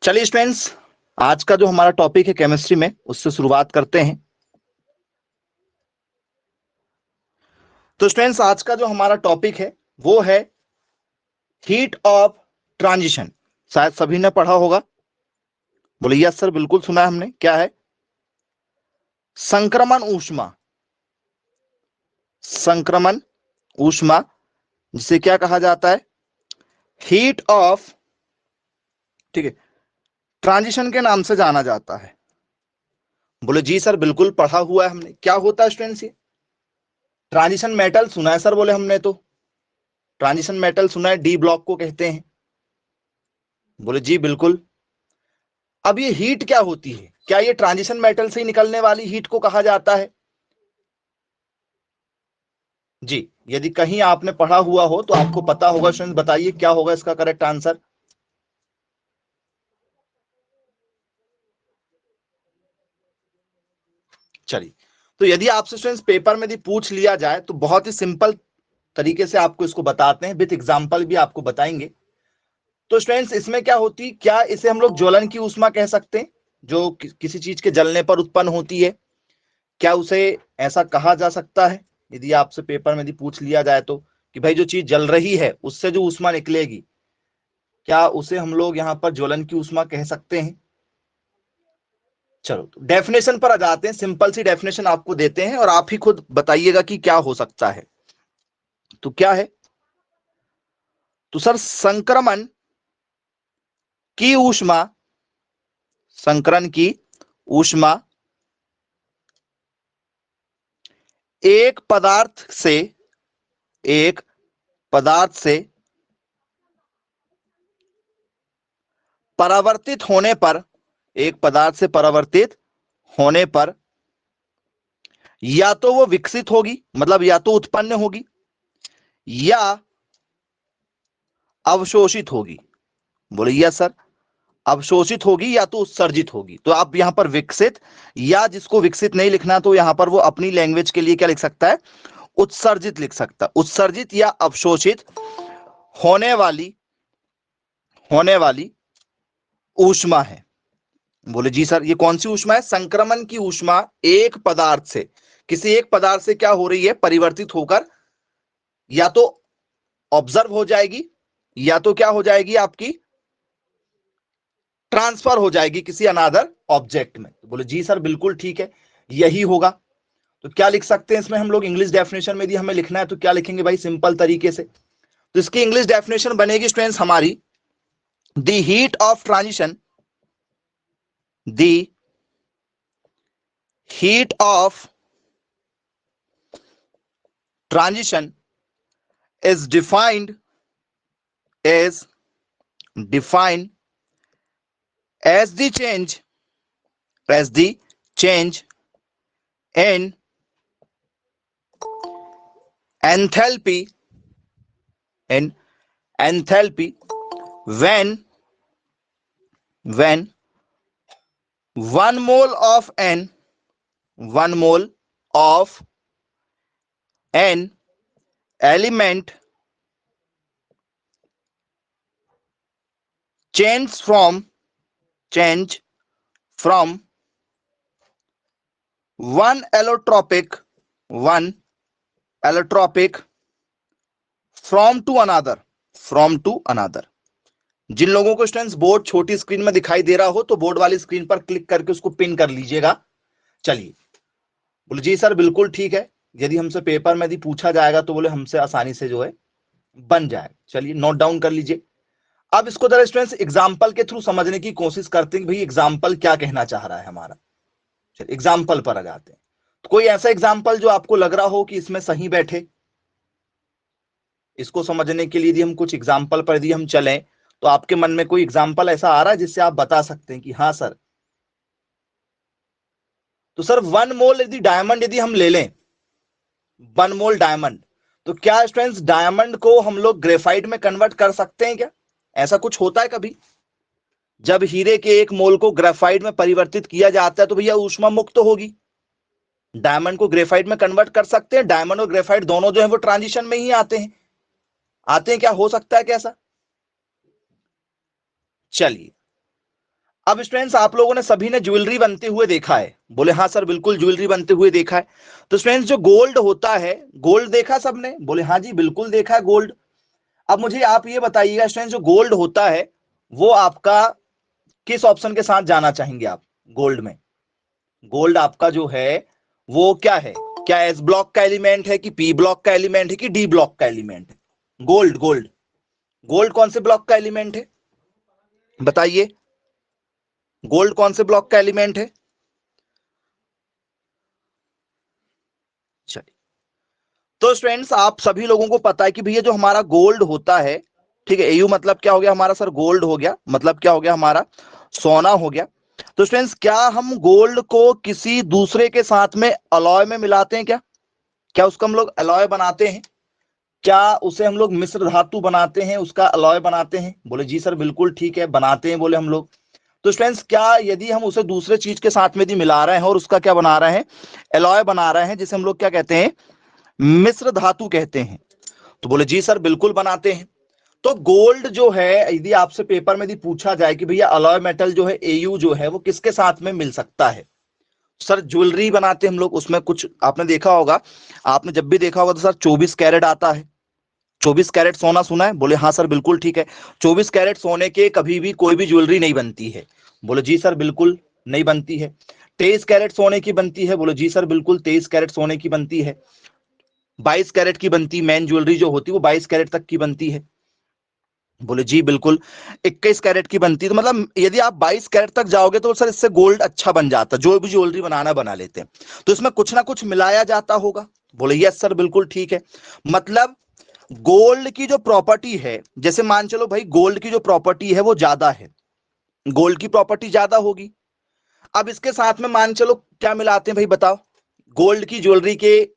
चलिए स्टूडेंट्स, आज का जो हमारा टॉपिक है केमिस्ट्री में, उससे शुरुआत करते हैं। तो स्टूडेंट्स, आज का जो हमारा टॉपिक है वो है हीट ऑफ ट्रांजिशन। शायद सभी ने पढ़ा होगा। बोलिए यस सर, बिल्कुल सुना है हमने। क्या है? संक्रमण ऊष्मा। संक्रमण ऊष्मा, जिसे क्या कहा जाता है? हीट ऑफ, ठीक है, ट्रांजिशन के नाम से जाना जाता है। बोले जी सर, बिल्कुल पढ़ा हुआ है हमने। क्या होता है स्टूडेंट्स ये? ट्रांजिशन मेटल सुना है सर, बोले हमने तो। ट्रांजिशन मेटल सुना है, डी ब्लॉक को कहते हैं। बोले जी बिल्कुल। अब ये हीट क्या होती है? क्या ये ट्रांजिशन मेटल से ही निकलने वाली हीट को कहा जाता है? जी, यदि कहीं आपने पढ़ा हुआ हो तो आपको पता होगा। स्टूडेंट्स बताइए क्या होगा इसका करेक्ट आंसर। चलिए, तो यदि आपसे स्टूडेंट्स पेपर में यदि पूछ लिया जाए तो बहुत ही सिंपल तरीके से आपको इसको बताते हैं, विथ एग्जाम्पल भी आपको बताएंगे। तो स्टूडेंट्स, इसमें क्या होती, क्या इसे हम लोग ज्वलन की ऊष्मा कह सकते हैं, जो किसी चीज के जलने पर उत्पन्न होती है? क्या उसे ऐसा कहा जा सकता है? यदि आपसे पेपर में यदि पूछ लिया जाए तो कि भाई जो चीज जल रही है उससे जो ऊष्मा निकलेगी, क्या उसे हम लोग यहां पर ज्वलन की ऊष्मा कह सकते हैं? चलो, तो डेफिनेशन पर आ जाते हैं। सिंपल सी डेफिनेशन आपको देते हैं और आप ही खुद बताइएगा कि क्या हो सकता है। तो क्या है? तो सर, संक्रमण की ऊष्मा, संकरण की ऊष्मा एक पदार्थ से, एक पदार्थ से परावर्तित होने पर, एक पदार्थ से परावर्तित होने पर या तो वो विकसित होगी, मतलब या तो उत्पन्न होगी, या अवशोषित होगी। बोले यस सर, अवशोषित होगी या तो उत्सर्जित होगी। तो आप यहां पर विकसित, या जिसको विकसित नहीं लिखना तो यहां पर वो अपनी लैंग्वेज के लिए क्या लिख सकता है? उत्सर्जित लिख सकता है। उत्सर्जित या अवशोषित होने वाली, होने वाली ऊष्मा है। बोले जी सर, ये कौन सी ऊष्मा है? संक्रमण की ऊष्मा एक पदार्थ से, किसी एक पदार्थ से क्या हो रही है? परिवर्तित होकर या तो ऑब्जर्व हो जाएगी, या तो क्या हो जाएगी आपकी? ट्रांसफर हो जाएगी किसी अनादर ऑब्जेक्ट में। तो बोले जी सर, बिल्कुल ठीक है, यही होगा। तो क्या लिख सकते हैं इसमें हम लोग? इंग्लिश डेफिनेशन में यदि हमें लिखना है तो क्या लिखेंगे भाई? सिंपल तरीके से तो इसकी इंग्लिश डेफिनेशन बनेगी स्टूडेंट्स हमारी, the heat of transition, the heat of transition is defined, is defined as the change, as the change in enthalpy, in enthalpy when 1 mole of n, 1 mole of an element change from, change from one allotropic, one allotropic from to another, from to another। जिन लोगों को students board छोटी screen में दिखाई दे रहा हो तो board वाली screen पर क्लिक करके उसको पिन कर लीजिएगा। चलिए, बोले जी सर बिल्कुल ठीक है, यदि हमसे पेपर में यदि पूछा जाएगा तो बोले हमसे आसानी से जो है बन जाएगा। चलिए, नोट डाउन कर लीजिए। अब इसको जरा स्टूडेंट्स एग्जाम्पल के थ्रू समझने की कोशिश करते हैं कि भाई एग्जाम्पल क्या कहना चाह रहा है हमारा। चलिए, एग्जाम्पल पर आ जाते हैं। तो कोई ऐसा एग्जाम्पल जो आपको लग रहा हो कि इसमें सही बैठे, इसको समझने के लिए यदि हम कुछ एग्जाम्पल पर यदि हम चलें तो आपके मन में कोई एग्जाम्पल ऐसा आ रहा है जिससे आप बता सकते हैं कि हाँ सर? तो सर 1 मोल यदि डायमंड यदि हम ले लें, 1 मोल डायमंड, तो क्या स्टूडेंट्स डायमंड को हम लोग ग्रेफाइट में कन्वर्ट कर सकते हैं क्या? ऐसा कुछ होता है कभी? जब हीरे के 1 मोल को ग्रेफाइट में परिवर्तित किया जाता है तो भैया ऊष्मा मुक्त होगी। डायमंड को ग्रेफाइट में कन्वर्ट कर सकते हैं। डायमंड और ग्रेफाइट दोनों जो है वो ट्रांजिशन में ही आते हैं। आते हैं क्या? हो सकता है कैसा? चलिए, अब स्टूडेंट्स आप लोगों ने सभी ने ज्वेलरी बनते हुए देखा है, बोले हाँ सर बिल्कुल ज्वेलरी बनते हुए देखा है। तो स्टूडेंट्स जो गोल्ड होता है, गोल्ड देखा सबने, बोले हाँ जी बिल्कुल देखा है गोल्ड। अब मुझे आप ये बताइएगा स्टूडेंट्स जो गोल्ड होता है वो आपका किस ऑप्शन के साथ जाना चाहेंगे आप? गोल्ड में गोल्ड आपका जो है वो क्या है? क्या एस ब्लॉक का एलिमेंट है कि पी ब्लॉक का एलिमेंट है कि डी ब्लॉक का एलिमेंट है? गोल्ड गोल्ड गोल्ड कौन से ब्लॉक का एलिमेंट है बताइए? गोल्ड कौन से ब्लॉक का एलिमेंट है? चलिए, तो स्टूडेंट्स आप सभी लोगों को पता है कि भैया जो हमारा गोल्ड होता है, ठीक है, एयू मतलब क्या हो गया हमारा सर? गोल्ड हो गया, मतलब क्या हो गया हमारा? सोना हो गया। तो स्टूडेंट्स क्या हम गोल्ड को किसी दूसरे के साथ में अलॉय में मिलाते हैं क्या? क्या उसका हम लोग अलॉय बनाते हैं? क्या उसे हम लोग मिश्र धातु बनाते हैं, उसका अलॉय बनाते हैं? बोले जी सर बिल्कुल ठीक है बनाते हैं, बोले हम लोग। तो स्टूडेंट्स क्या यदि हम उसे दूसरे चीज के साथ में यदि मिला रहे हैं और उसका क्या बना रहे हैं? अलॉय बना रहे हैं, जिसे हम लोग क्या कहते हैं? मिश्र धातु कहते हैं। तो बोले जी सर बिल्कुल बनाते हैं। तो गोल्ड जो है यदि आपसे पेपर में यदि पूछा जाए कि भैया अलॉय मेटल जो है एयू जो है वो किसके साथ में मिल सकता है? सर ज्वेलरी बनाते हम लोग, उसमें कुछ आपने देखा होगा, आपने जब भी देखा होगा तो सर 24 कैरेट आता है। 24 कैरेट सोना सुना है? बोले हाँ सर बिल्कुल ठीक है। 24 कैरेट सोने के कभी भी कोई भी ज्वेलरी नहीं बनती है? बोले जी सर बिल्कुल नहीं बनती है। 23 कैरेट सोने की बनती है? बोले जी सर बिल्कुल 23 कैरेट सोने की बनती है। 22 कैरेट की बनती, मेन ज्वेलरी जो होती है वो 22 कैरेट तक की बनती है? बोले जी बिल्कुल। 21 कैरेट की बनती है। तो मतलब यदि आप 22 कैरेट तक जाओगे तो सर इससे गोल्ड अच्छा बन जाता, जो भी ज्वेलरी बनाना बना लेते हैं। तो इसमें कुछ ना कुछ मिलाया जाता होगा? बोले यस सर बिल्कुल ठीक है। मतलब गोल्ड की जो प्रॉपर्टी है, जैसे मान चलो भाई गोल्ड की जो प्रॉपर्टी है वो ज्यादा है, गोल्ड की प्रॉपर्टी ज्यादा होगी। अब इसके साथ में मान चलो क्या मिलाते हैं भाई बताओ? गोल्ड की ज्वेलरी के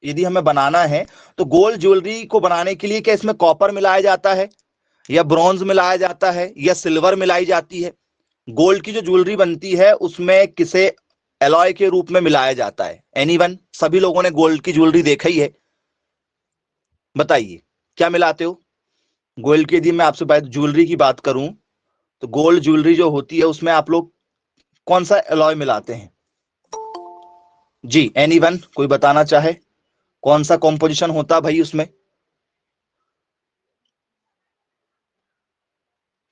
यदि हमें बनाना है तो गोल्ड ज्वेलरी को बनाने के लिए क्या इसमें कॉपर मिलाया जाता है या ब्रॉन्ज मिलाया जाता है या सिल्वर मिलाई जाती है? गोल्ड की जो ज्वेलरी बनती है उसमें किसे एलॉय के रूप में मिलाया जाता है? एनीवन? सभी लोगों ने गोल्ड की ज्वेलरी देखा ही है, बताइए क्या मिलाते हो? गोल्ड की यदि मैं आपसे बात ज्वेलरी की बात करूं तो गोल्ड ज्वेलरी जो होती है उसमें आप लोग कौन सा एलॉय मिलाते हैं? जी एनीवन कोई बताना चाहे कौन सा कॉम्पोजिशन होता है भाई उसमें?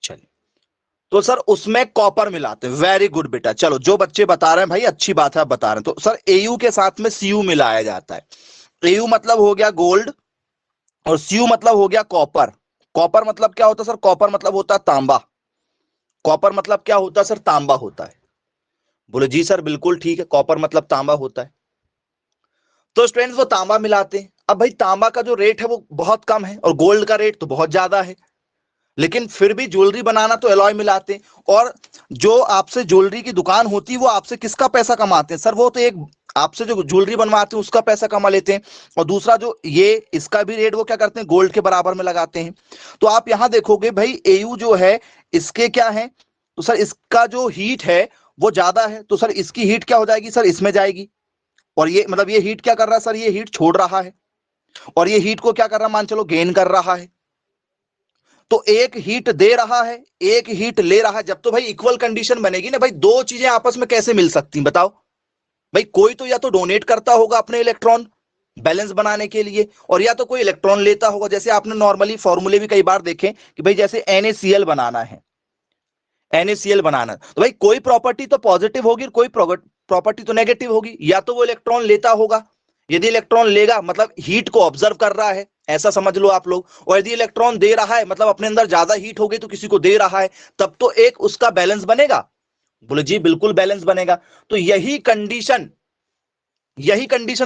चलिए, तो सर उसमें कॉपर मिलाते हैं। वेरी गुड बेटा, चलो जो बच्चे बता रहे हैं भाई अच्छी बात है, आप बता रहे हैं। तो सर एयू के साथ में सीयू मिलाया जाता है। एयू मतलब हो गया गोल्ड और सीयू मतलब हो गया कॉपर। कॉपर मतलब क्या होता है सर? कॉपर मतलब होता है तांबा। कॉपर मतलब क्या होता है सर? तांबा होता है। बोले जी सर बिल्कुल ठीक है, कॉपर मतलब तांबा होता है। तो स्टूडेंट्स वो तांबा मिलाते हैं। अब भाई तांबा का जो रेट है वो बहुत कम है और गोल्ड का रेट तो बहुत ज्यादा है, लेकिन फिर भी ज्वेलरी बनाना तो एलॉय मिलाते हैं। और जो आपसे ज्वेलरी की दुकान होती है वो आपसे किसका पैसा कमाते हैं सर? वो तो एक आपसे जो ज्वेलरी बनवाते हैं उसका पैसा कमा लेते हैं, और दूसरा जो ये इसका भी रेट वो क्या करते हैं? गोल्ड के बराबर में लगाते हैं। तो आप यहां देखोगे भाई एयू जो है इसके क्या है? तो सर इसका जो हीट है वो ज्यादा है, तो सर इसकी हीट क्या हो जाएगी सर? इसमें जाएगी। और ये मतलब ये हीट क्या कर रहा है सर? ये हीट छोड़ रहा है, और ये हीट को क्या कर रहा है? मान चलो गेन कर रहा है। तो एक हीट दे रहा है, एक हीट ले रहा है। जब तो भाई इक्वल कंडीशन बनेगी ना भाई, दो चीजें आपस में कैसे मिल सकती हैं बताओ? भाई कोई तो या तो डोनेट करता होगा अपने इलेक्ट्रॉन बैलेंस बनाने के लिए, और या तो कोई इलेक्ट्रॉन लेता होगा। जैसे आपने नॉर्मली फॉर्मूले भी कई बार देखे कि भाई जैसे NaCl बनाना है, NaCl बनाना है, तो भाई कोई प्रॉपर्टी तो पॉजिटिव होगी, कोई प्रॉपर्टी तो नेगेटिव होगी। या तो वो इलेक्ट्रॉन लेता होगा, यदि इलेक्ट्रॉन लेगा मतलब हीट को ऑब्जर्व कर रहा है, ऐसा समझ लो आप लोग। और यदि इलेक्ट्रॉन दे रहा है मतलब अपने अंदर ज्यादा हीट हो गई तो किसी को दे रहा है, तब तो एक उसका बैलेंस बनेगा। बोले जी बिल्कुल बैलेंस बनेगा। तो यही कंडीशन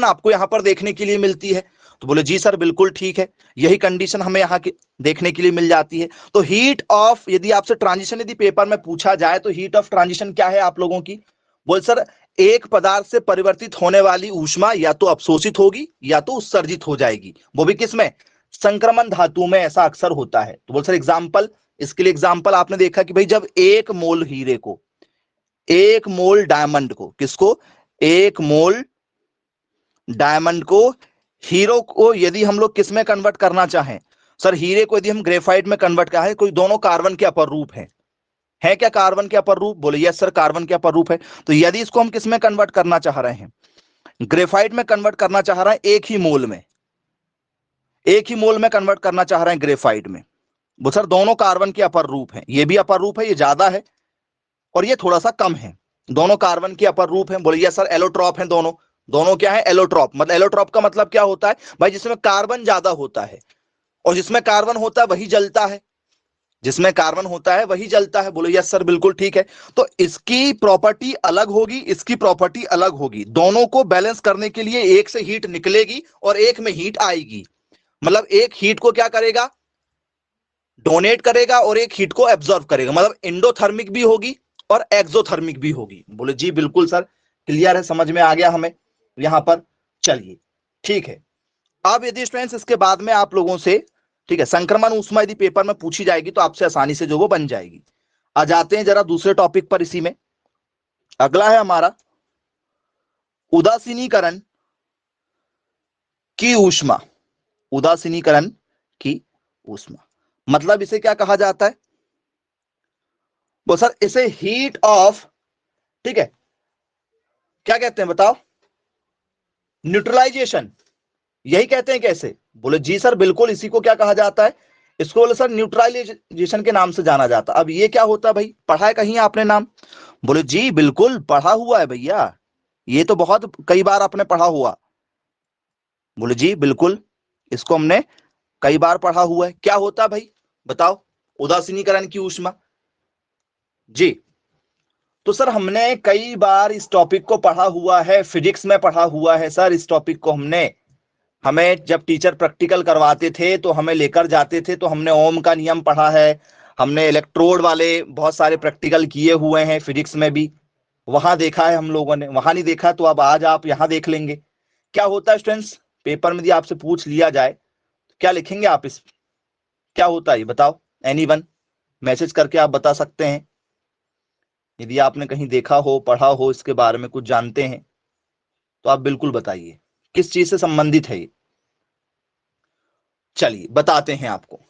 आपको यहां पर देखने के लिए मिलती है। तो बोले जी सर बिल्कुल ठीक है, यही कंडीशन हमें यहाँ देखने के लिए मिल जाती है। तो हीट ऑफ यदि आपसे ट्रांजिशन यदि पेपर में पूछा जाए तो हीट ऑफ ट्रांजिशन क्या है आप लोगों की? बोल सर एक पदार्थ से परिवर्तित होने वाली ऊष्मा या तो अवशोषित होगी या तो उत्सर्जित हो जाएगी, वो भी किसमें? संक्रमण धातु में ऐसा अक्सर होता है। तो बोल सर एग्जाम्पल, इसके लिए एग्जाम्पल आपने देखा कि भाई जब एक मोल हीरे को, एक मोल डायमंड को, किसको? एक मोल डायमंड को, हीरो को यदि हम लोग किस में कन्वर्ट करना चाहें? सर हीरे को यदि हम ग्रेफाइट में कन्वर्ट करें, कोई दोनों कार्बन के अपर रूप हैं, है क्या कार्बन के अपर रूप? बोले यस सर कार्बन के अपर रूप है। तो यदि इसको हम किस में कन्वर्ट करना चाह रहे हैं? ग्रेफाइट में कन्वर्ट करना चाह रहे हैं, एक ही मोल में, एक ही मोल में कन्वर्ट करना चाह रहे हैं ग्रेफाइट में। वो सर दोनों कार्बन के अपर रूप हैं, ये भी अपर रूप है, ये ज्यादा है और ये थोड़ा सा कम है, दोनों कार्बन के अपर रूप हैं। बोलिए सर एलोट्रॉप हैं दोनों, दोनों क्या है? एलोट्रॉप। मतलब एलोट्रॉप का मतलब क्या होता है भाई? जिसमें कार्बन ज्यादा होता है, और जिसमें कार्बन होता है वही जलता है, जिसमें कार्बन होता है वही जलता है। बोलो यस सर बिल्कुल ठीक है। तो इसकी प्रॉपर्टी अलग होगी, इसकी प्रॉपर्टी अलग होगी, दोनों को बैलेंस करने के लिए एक से हीट निकलेगी और एक में हीट आएगी। मतलब एक हीट को क्या करेगा? डोनेट करेगा और एक हीट को एब्जॉर्ब करेगा। मतलब एंडोथर्मिक भी होगी और एक्सोथर्मिक भी होगी। बोले जी बिल्कुल सर, क्लियर है, समझ में आ गया हमें यहां पर। चलिए ठीक है। अब यदि स्टूडेंट्स इसके बाद में आप लोगों से, ठीक है, संक्रमण ऊष्मा यदि पेपर में पूछी जाएगी तो आपसे आसानी से जो वो बन जाएगी। आ जाते हैं जरा दूसरे टॉपिक पर। इसी में अगला है हमारा उदासीनीकरण की ऊष्मा। उदासीनीकरण की ऊष्मा मतलब इसे क्या कहा जाता है? वो सर इसे हीट ऑफ, ठीक है, क्या कहते हैं बताओ? न्यूट्रलाइजेशन, यही कहते हैं कैसे? बोले जी सर बिल्कुल, इसी को क्या कहा जाता है? इसको बोले सर न्यूट्रलाइजेशन के नाम से जाना जाता। अब ये क्या होता है भाई? पढ़ा है कहीं आपने नाम? बोले जी बिल्कुल पढ़ा हुआ है भैया, ये तो बहुत कई बार आपने पढ़ा हुआ। बोले जी बिल्कुल, इसको हमने कई बार पढ़ा हुआ है। क्या होता है भाई बताओ? उदासीनीकरण की ऊष्मा। जी तो सर हमने कई बार इस टॉपिक को पढ़ा हुआ है, फिजिक्स में पढ़ा हुआ है सर इस टॉपिक को हमने। हमें जब टीचर प्रैक्टिकल करवाते थे तो हमें लेकर जाते थे, तो हमने ओम का नियम पढ़ा है, हमने इलेक्ट्रोड वाले बहुत सारे प्रैक्टिकल किए हुए हैं फिजिक्स में भी, वहां देखा है हम लोगों ने। वहां नहीं देखा तो अब आज आप यहां देख लेंगे। क्या होता है स्टूडेंट्स, पेपर में यदि आपसे पूछ लिया जाए तो क्या लिखेंगे आप? इस क्या होता है बताओ? एनीवन मैसेज करके आप बता सकते हैं यदि आपने कहीं देखा हो, पढ़ा हो, इसके बारे में कुछ जानते हैं तो आप बिल्कुल बताइए किस चीज से संबंधित है ये। चलिए बताते हैं आपको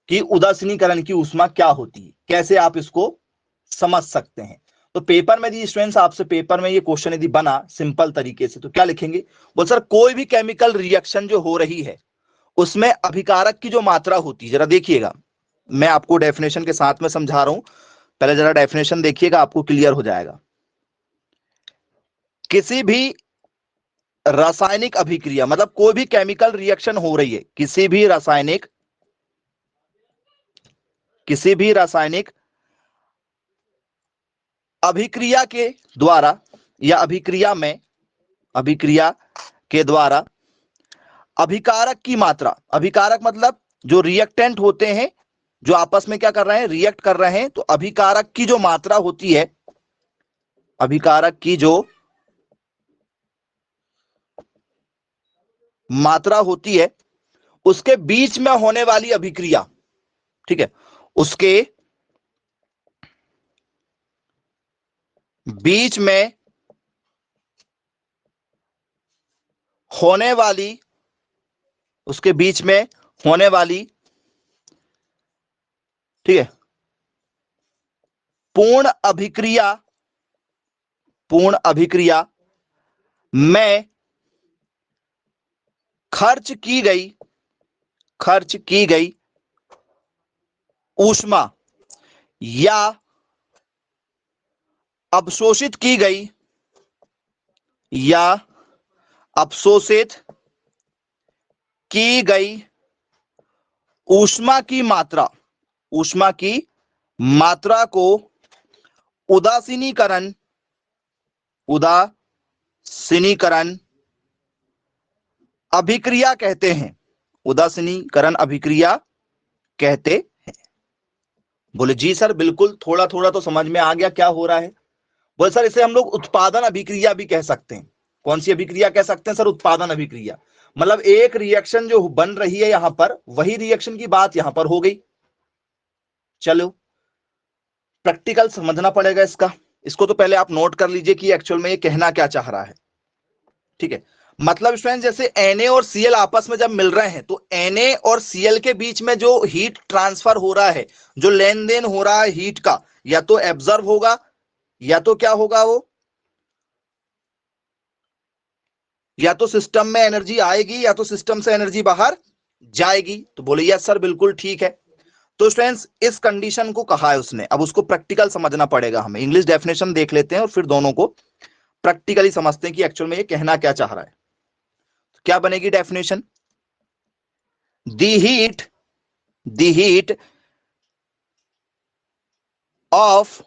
कि उदासीनीकरण की ऊष्मा क्या होती है, कैसे आप इसको समझ सकते हैं। तो पेपर में यदि स्टूडेंट्स आपसे पेपर में ये क्वेश्चन यदि बना सिंपल तरीके से तो क्या लिखेंगे? बोल सर कोई भी केमिकल रिएक्शन जो हो रही है उसमें अभिकारक की जो मात्रा होती है, जरा देखिएगा, मैं आपको डेफिनेशन के साथ में समझा रहा हूं, पहले जरा डेफिनेशन देखिएगा, आपको क्लियर हो जाएगा। किसी भी रासायनिक अभिक्रिया, मतलब कोई भी केमिकल रिएक्शन हो रही है, किसी भी रासायनिक अभिक्रिया के द्वारा या अभिक्रिया के द्वारा अभिकारक की मात्रा, अभिकारक मतलब जो रिएक्टेंट होते हैं जो आपस में क्या कर रहे हैं? रिएक्ट कर रहे हैं। तो अभिकारक की जो मात्रा होती है, अभिकारक की जो मात्रा होती है उसके बीच में होने वाली अभिक्रिया, ठीक है, उसके बीच में होने वाली, उसके बीच में होने वाली, ठीक है, पूर्ण अभिक्रिया में खर्च की गई ऊष्मा या अवशोषित की गई ऊष्मा की मात्रा को उदासीनीकरण अभिक्रिया कहते हैं। उदासीनीकरण अभिक्रिया कहते हैं। बोले जी सर बिल्कुल, थोड़ा थोड़ा तो समझ में आ गया क्या हो रहा है। बोले सर इसे हम लोग उत्पादन अभिक्रिया भी कह सकते हैं। कौन सी अभिक्रिया कह सकते हैं सर? उत्पादन अभिक्रिया। मतलब एक रिएक्शन जो बन रही है यहां पर, वही रिएक्शन की बात यहां पर हो गई। चलो प्रैक्टिकल समझना पड़ेगा इसको तो पहले आप नोट कर लीजिए कि एक्चुअल में ये कहना क्या चाह रहा है, ठीक है। मतलब स्टूडेंट जैसे Na और Cl आपस में जब मिल रहे हैं तो Na और Cl के बीच में जो हीट ट्रांसफर हो रहा है, जो लेन देन हो रहा है हीट का, या तो एब्जर्व होगा या तो क्या होगा वो, या तो सिस्टम में एनर्जी आएगी या तो सिस्टम से एनर्जी बाहर जाएगी। तो बोले यस सर बिल्कुल ठीक है। तो स्टूडेंट्स इस कंडीशन को कहा है उसने, अब उसको प्रैक्टिकल समझना पड़ेगा हमें। इंग्लिश डेफिनेशन देख लेते हैं और फिर दोनों को प्रैक्टिकली समझते हैं कि एक्चुअल में ये कहना क्या चाह रहा है। तो क्या बनेगी definition? The heat of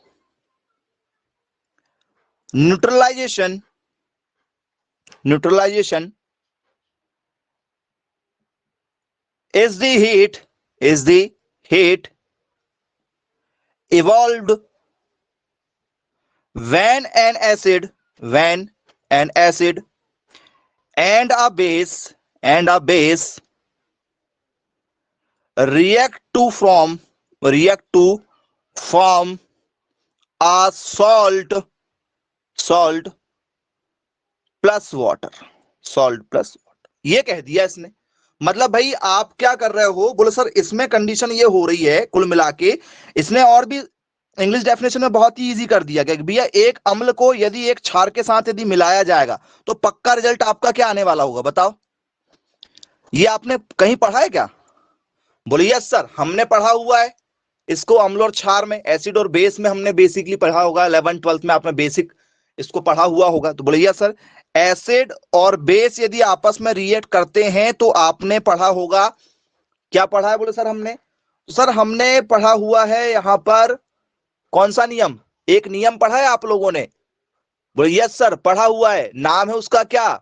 neutralization is the heat evolved when an acid and a base react to form a salt plus water। ये कह दिया इसने। मतलब भाई आप क्या कर रहे हो? बोले सर इसमें कंडीशन ये हो रही है, कुल मिला के इसने और भी इंग्लिश डेफिनेशन में बहुत ही इजी कर दिया कि भैया एक अम्ल को यदि एक क्षार के साथ यदि मिलाया जाएगा तो पक्का रिजल्ट आपका क्या आने वाला होगा बताओ? ये आपने कहीं पढ़ा है क्या? बोले यस सर हमने पढ़ा हुआ है इसको, अम्ल और क्षार में, एसिड और बेस में हमने बेसिकली पढ़ा होगा, 11th 12th में आपने बेसिक इसको पढ़ा हुआ होगा। तो बोले यस सर एसिड और बेस यदि आपस में रिएक्ट करते हैं तो आपने पढ़ा होगा, क्या पढ़ा है? बोले सर हमने, तो सर हमने पढ़ा हुआ है यहां पर कौन सा नियम? एक नियम पढ़ा है आप लोगों ने? बोले यस सर पढ़ा हुआ है, नाम है उसका क्या?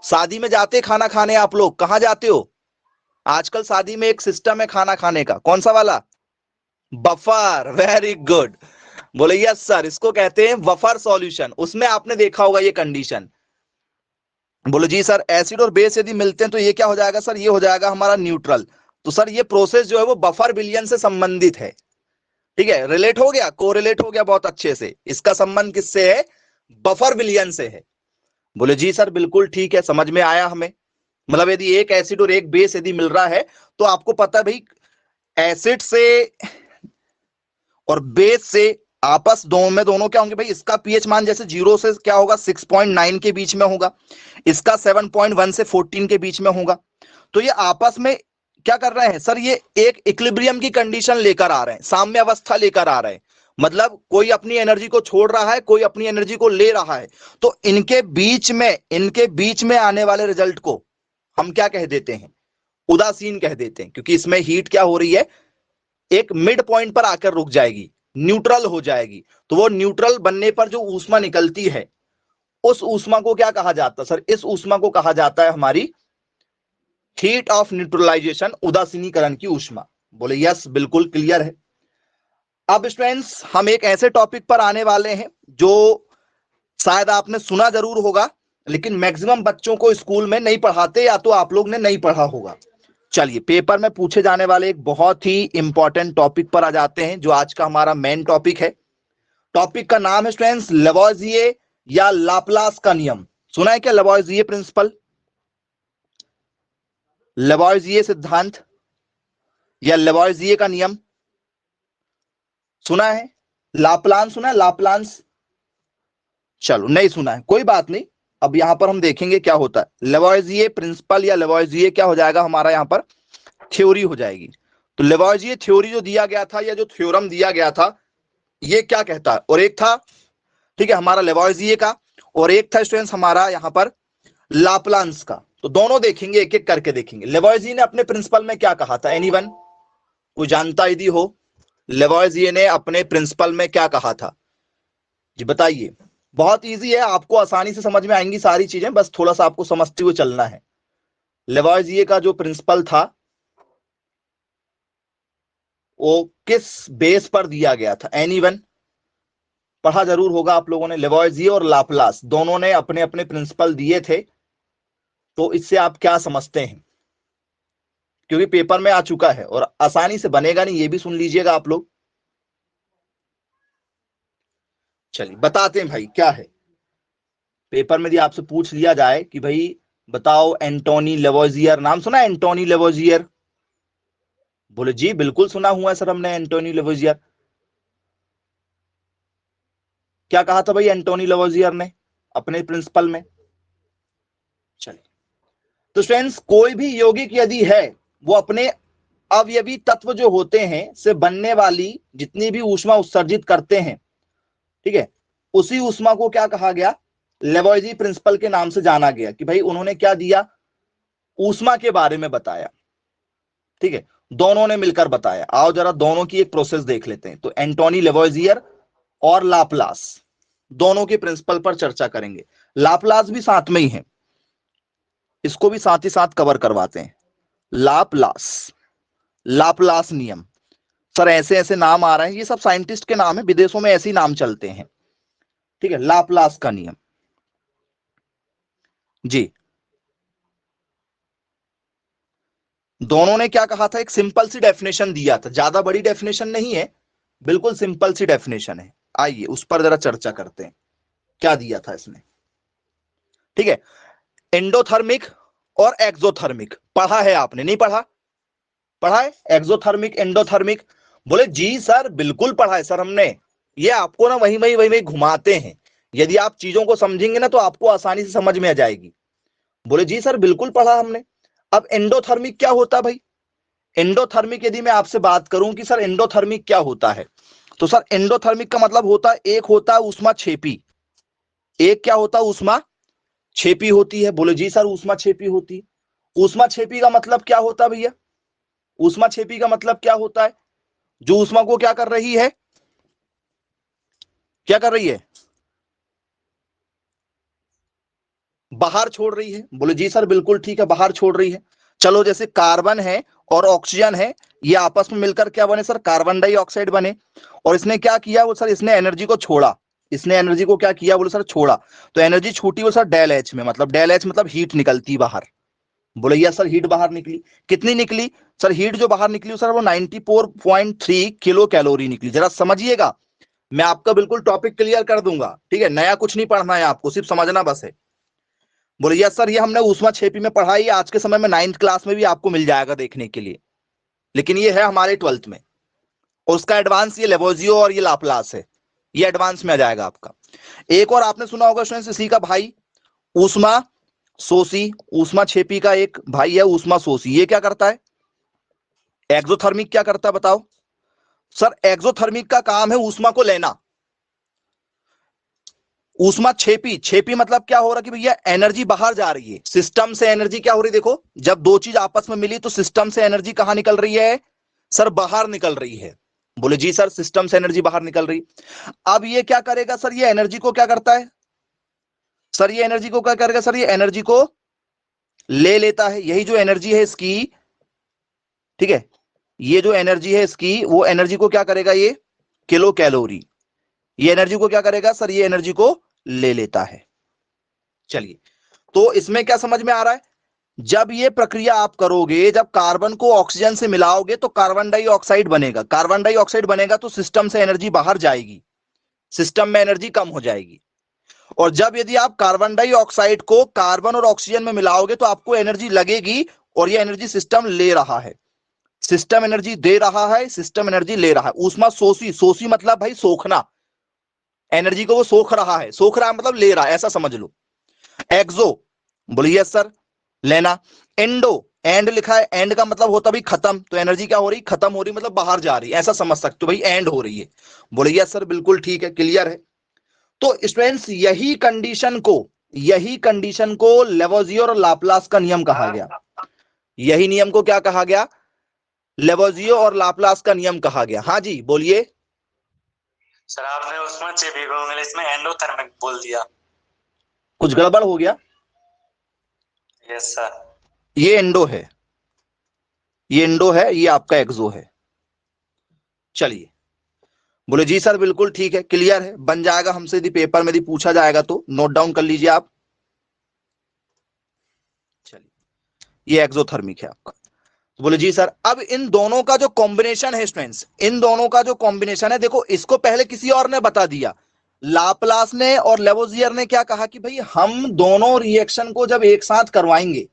शादी में जाते खाना खाने आप लोग, कहां जाते हो? आजकल शादी में एक सिस्टम है खाना खाने का, कौन सा वाला? बफर। Very good. बोले यस सर इसको कहते हैं बफर सॉल्यूशन। उसमें आपने देखा होगा ये कंडीशन। बोले जी सर एसिड और बेस यदि मिलते हैं तो ये क्या हो जाएगा सर? ये हो जाएगा हमारा न्यूट्रल। तो सर ये प्रोसेस जो है वो बफर विलयन से संबंधित है। ठीक है, रिलेट हो गया, कोरिलेट हो गया बहुत अच्छे से। इसका संबंध किससे है? बफर विलयन से है। बोले जी सर बिल्कुल ठीक है, समझ में आया हमें। मतलब यदि एक एसिड और एक बेस यदि मिल रहा है तो आपको पता है भाई एसिड से और बेस से आपस दोनों क्या होंगे भाई? इसका पीएच मान जैसे 0 से क्या होगा 6.9 के बीच में होगा, इसका 7.1 से 14 के बीच में होगा। तो ये आपस में क्या कर रहे हैं सर? ये एक इक्विलिब्रियम की कंडीशन लेकर आ रहे हैं, साम्य अवस्था लेकर आ रहे हैं। मतलब कोई अपनी एनर्जी को छोड़ रहा है, कोई अपनी एनर्जी को ले रहा है। तो इनके बीच में आने वाले रिजल्ट को हम क्या कह देते हैं? उदासीन कह देते हैं, क्योंकि इसमें हीट क्या हो रही है? एक मिड पॉइंट पर आकर रुक जाएगी, न्यूट्रल हो जाएगी। तो वो न्यूट्रल बनने पर जो ऊष्मा निकलती है उस ऊष्मा को क्या कहा जाता है सर? इस ऊष्मा को कहा जाता है हमारी हीट ऑफ न्यूट्रलाइजेशन, उदासीनीकरण की ऊष्मा। बोले यस बिल्कुल क्लियर है। अब स्टूडेंट्स हम एक ऐसे टॉपिक पर आने वाले हैं जो शायद आपने सुना जरूर होगा लेकिन मैक्सिमम बच्चों को स्कूल में नहीं पढ़ाते, या तो आप लोग ने नहीं पढ़ा होगा। चलिए पेपर में पूछे जाने वाले एक बहुत ही इंपॉर्टेंट टॉपिक पर आ जाते हैं जो आज का हमारा मेन टॉपिक है। टॉपिक का नाम है स्टूडेंट्स लेवोइजिए या लाप्लास का नियम। सुना है क्या लेवोइजिए प्रिंसिपल, लेवोइजिए सिद्धांत या लेवोइजिए का नियम सुना है? लाप्लास सुना है? लाप्लास चलो नहीं सुना है कोई बात नहीं, अब यहां पर हम देखेंगे क्या होता है। लेवोइजिए प्रिंसिपल या लेवोइजिए क्या हो जाएगा हमारा यहां पर? थ्योरी हो जाएगी। तो लेवोइजिए थ्योरी जो दिया गया था या जो थ्योरम दिया गया था ये क्या कहता है? और एक था ठीक है हमारा लेवोइजिए का, और एक था स्टूडेंट्स हमारा यहां पर लाप्लास का। तो दोनों देखेंगे, एक एक करके देखेंगे। लेवोइजिए ने अपने प्रिंसिपल में क्या कहा था? एनीवन कोई जानता यदि हो लेवोइजिए ने अपने प्रिंसिपल में क्या कहा था जी बताइए। बहुत इजी है, आपको आसानी से समझ में आएंगी सारी चीजें, बस थोड़ा सा आपको समझते हुए चलना है। लेवोइजिए का जो प्रिंसिपल था वो किस बेस पर दिया गया था? एनीवन पढ़ा जरूर होगा आप लोगों ने। लेवोइजिए और लाप्लास दोनों ने अपने अपने प्रिंसिपल दिए थे। तो इससे आप क्या समझते हैं? क्योंकि पेपर में आ चुका है और आसानी से बनेगा नहीं, ये भी सुन लीजिएगा आप लोग। चलिए बताते हैं भाई क्या है। पेपर में यदि आपसे पूछ लिया जाए कि भाई बताओ एंटोनी लेवोइजियर, नाम सुना है एंटोनी लेवोइजियर? बोले जी बिल्कुल सुना हुआ है सर हमने एंटोनी लेवोइजियर। क्या कहा था भाई एंटोनी लवोजियर ने अपने प्रिंसिपल में? चलिए, तो स्टूडेंट्स कोई भी यौगिक यदि है वो अपने अवयवी तत्व जो होते हैं से बनने वाली जितनी भी ऊष्मा उत्सर्जित करते हैं, ठीक है, उसी ऊष्मा को क्या कहा गया? लेवोइजी प्रिंसिपल के नाम से जाना गया कि भाई उन्होंने क्या दिया? ऊष्मा के बारे में बताया, ठीक है, दोनों ने मिलकर बताया। आओ जरा दोनों की एक प्रोसेस देख लेते हैं। तो एंटोनी लेवोइजियर और लाप्लास दोनों के प्रिंसिपल पर चर्चा करेंगे। लाप्लास भी साथ में ही है, इसको भी साथ ही साथ कवर करवाते हैं। लाप्लास, लाप्लास नियम। सर ऐसे ऐसे नाम आ रहे हैं, ये सब साइंटिस्ट के नाम है, विदेशों में ऐसे ही नाम चलते हैं, ठीक है। लाप्लास का नियम जी, दोनों ने क्या कहा था? एक सिंपल सी डेफिनेशन दिया था, ज्यादा बड़ी डेफिनेशन नहीं है, बिल्कुल सिंपल सी डेफिनेशन है। आइए उस पर जरा चर्चा करते हैं, क्या दिया था इसने, ठीक है। एंडोथर्मिक और एक्सोथर्मिक पढ़ा है आपने? नहीं पढ़ा? पढ़ा है एक्सोथर्मिक एंडोथर्मिक? बोले जी सर बिल्कुल पढ़ा है सर हमने। ये आपको ना वही घुमाते हैं, यदि आप चीजों को समझेंगे ना तो आपको आसानी से समझ में आ जाएगी। बोले जी सर बिल्कुल पढ़ा हमने। अब एंडोथर्मिक क्या होता है भाई? एंडोथर्मिक यदि मैं आपसे बात करूं कि सर एंडोथर्मिक क्या होता है, तो सर एंडोथर्मिक का मतलब होता है, एक होता है ऊष्मा छेपी, एक क्या होता है? ऊष्मा छेपी होती है। बोले जी सर ऊष्मा छेपी होती है। ऊष्मा छेपी का मतलब क्या होता है भैया? ऊष्मा छेपी का मतलब क्या होता है? जो ऊष्मा को क्या कर रही है? क्या कर रही है? बाहर छोड़ रही है। बोले जी सर बिल्कुल ठीक है, बाहर छोड़ रही है। चलो जैसे कार्बन है और ऑक्सीजन है, ये आपस में मिलकर क्या बने सर? कार्बन डाइऑक्साइड बने। और इसने क्या किया? वो सर इसने एनर्जी को छोड़ा। इसने एनर्जी को क्या किया? बोले सर छोड़ा। तो एनर्जी छूटी वो सर डेल एच में, मतलब डेल एच मतलब हीट निकलती बाहर। बोले यस सर हीट बाहर निकली। कितनी निकली सर? हीट जो बाहर निकली सर वो 94.3 किलो कैलोरी निकली। जरा समझिएगा, मैं आपका बिल्कुल टॉपिक क्लियर कर दूंगा, ठीक है, नया कुछ नहीं पढ़ना है आपको, सिर्फ समझना बस है। बोले यस सर ये हमने ऊष्मा छेपी में पढ़ाई, आज के समय में 9th क्लास में भी आपको मिल जाएगा देखने के लिए, लेकिन ये है हमारे 12th में। और उसका एडवांस ये लेवोजियो और ये लाप्लास है, ये एडवांस में आ जाएगा आपका। एक और आपने सुना होगा स्टूडेंट्स इसी का भाई, ऊष्मा शोषी। ऊष्मा छेपी का एक भाई है ऊष्मा शोषी। ये क्या करता है? एक्सोथर्मिक क्या करता है बताओ? सर एक्सोथर्मिक का काम है ऊष्मा को लेना। ऊष्मा छेपी, छेपी मतलब क्या हो रहा है कि भैया एनर्जी बाहर जा रही है, सिस्टम से एनर्जी क्या हो रही है? देखो जब दो चीज आपस में मिली तो सिस्टम से एनर्जी कहां निकल रही है? सर बाहर निकल रही है। बोले जी सर सिस्टम से एनर्जी बाहर निकल रही। अब ये क्या करेगा सर? ये एनर्जी को क्या करता है सर? ये एनर्जी को क्या करेगा सर? ये एनर्जी को ले लेता है। यही जो एनर्जी है इसकी, ठीक है, ये जो एनर्जी है इसकी, वो एनर्जी को क्या करेगा? ये किलो कैलोरी, ये एनर्जी को क्या करेगा सर? ये एनर्जी को ले लेता है। चलिए, तो इसमें क्या समझ में आ रहा है? जब ये प्रक्रिया आप करोगे, जब कार्बन को ऑक्सीजन से मिलाओगे तो कार्बन डाइऑक्साइड बनेगा। कार्बन डाइऑक्साइड बनेगा तो सिस्टम से एनर्जी बाहर जाएगी, सिस्टम में एनर्जी कम हो जाएगी। और जब यदि आप कार्बन डाइऑक्साइड को कार्बन और ऑक्सीजन में मिलाओगे तो आपको एनर्जी लगेगी, और ये एनर्जी सिस्टम ले रहा है। सिस्टम एनर्जी दे रहा है, सिस्टम एनर्जी ले रहा है। ऊष्मा शोषी, शोषी मतलब भाई सोखना, एनर्जी को वो सोख रहा है, सोख रहा है मतलब ले रहा है, ऐसा समझ लो। एक्सो, बोलिए सर लेना। एंडो, एंड लिखा है, एंड का मतलब होता भाई खत्म, तो एनर्जी क्या हो रही? खत्म हो रही, मतलब बाहर जा रही, ऐसा समझ सकते हो भाई, एंड हो रही है। बोलिए सर बिल्कुल ठीक है, क्लियर है। तो स्टूडेंट्स यही कंडीशन को लेवोजियर और लाप्लास का नियम कहा गया। यही नियम को क्या कहा गया? लेवोजियो और लाप्लास का नियम कहा गया। हाँ जी बोलिए। सर आपने उसमें छेपी को इंग्लिश में एंडोथर्मिक बोल दिया, कुछ गड़बड़ हो गया? Yes sir. ये एंडो है, ये एंडो है, ये आपका एक्सो है। चलिए, बोले जी सर बिल्कुल ठीक है, क्लियर है, बन जाएगा हमसे यदि पेपर में यदि पूछा जाएगा तो नोट डाउन कर लीजिए आप। चलिए, ये एक्सोथर्मिक है आपका। तो बोले जी सर, अब इन दोनों का जो कॉम्बिनेशन है स्टूडेंट्स, इन दोनों का जो कॉम्बिनेशन है, देखो इसको पहले किसी और ने बता दिया, लाप्लास ने और लेवोजियर ने क्या कहा कि भाई हम दोनों रिएक्शन को जब एक साथ करवाएंगे,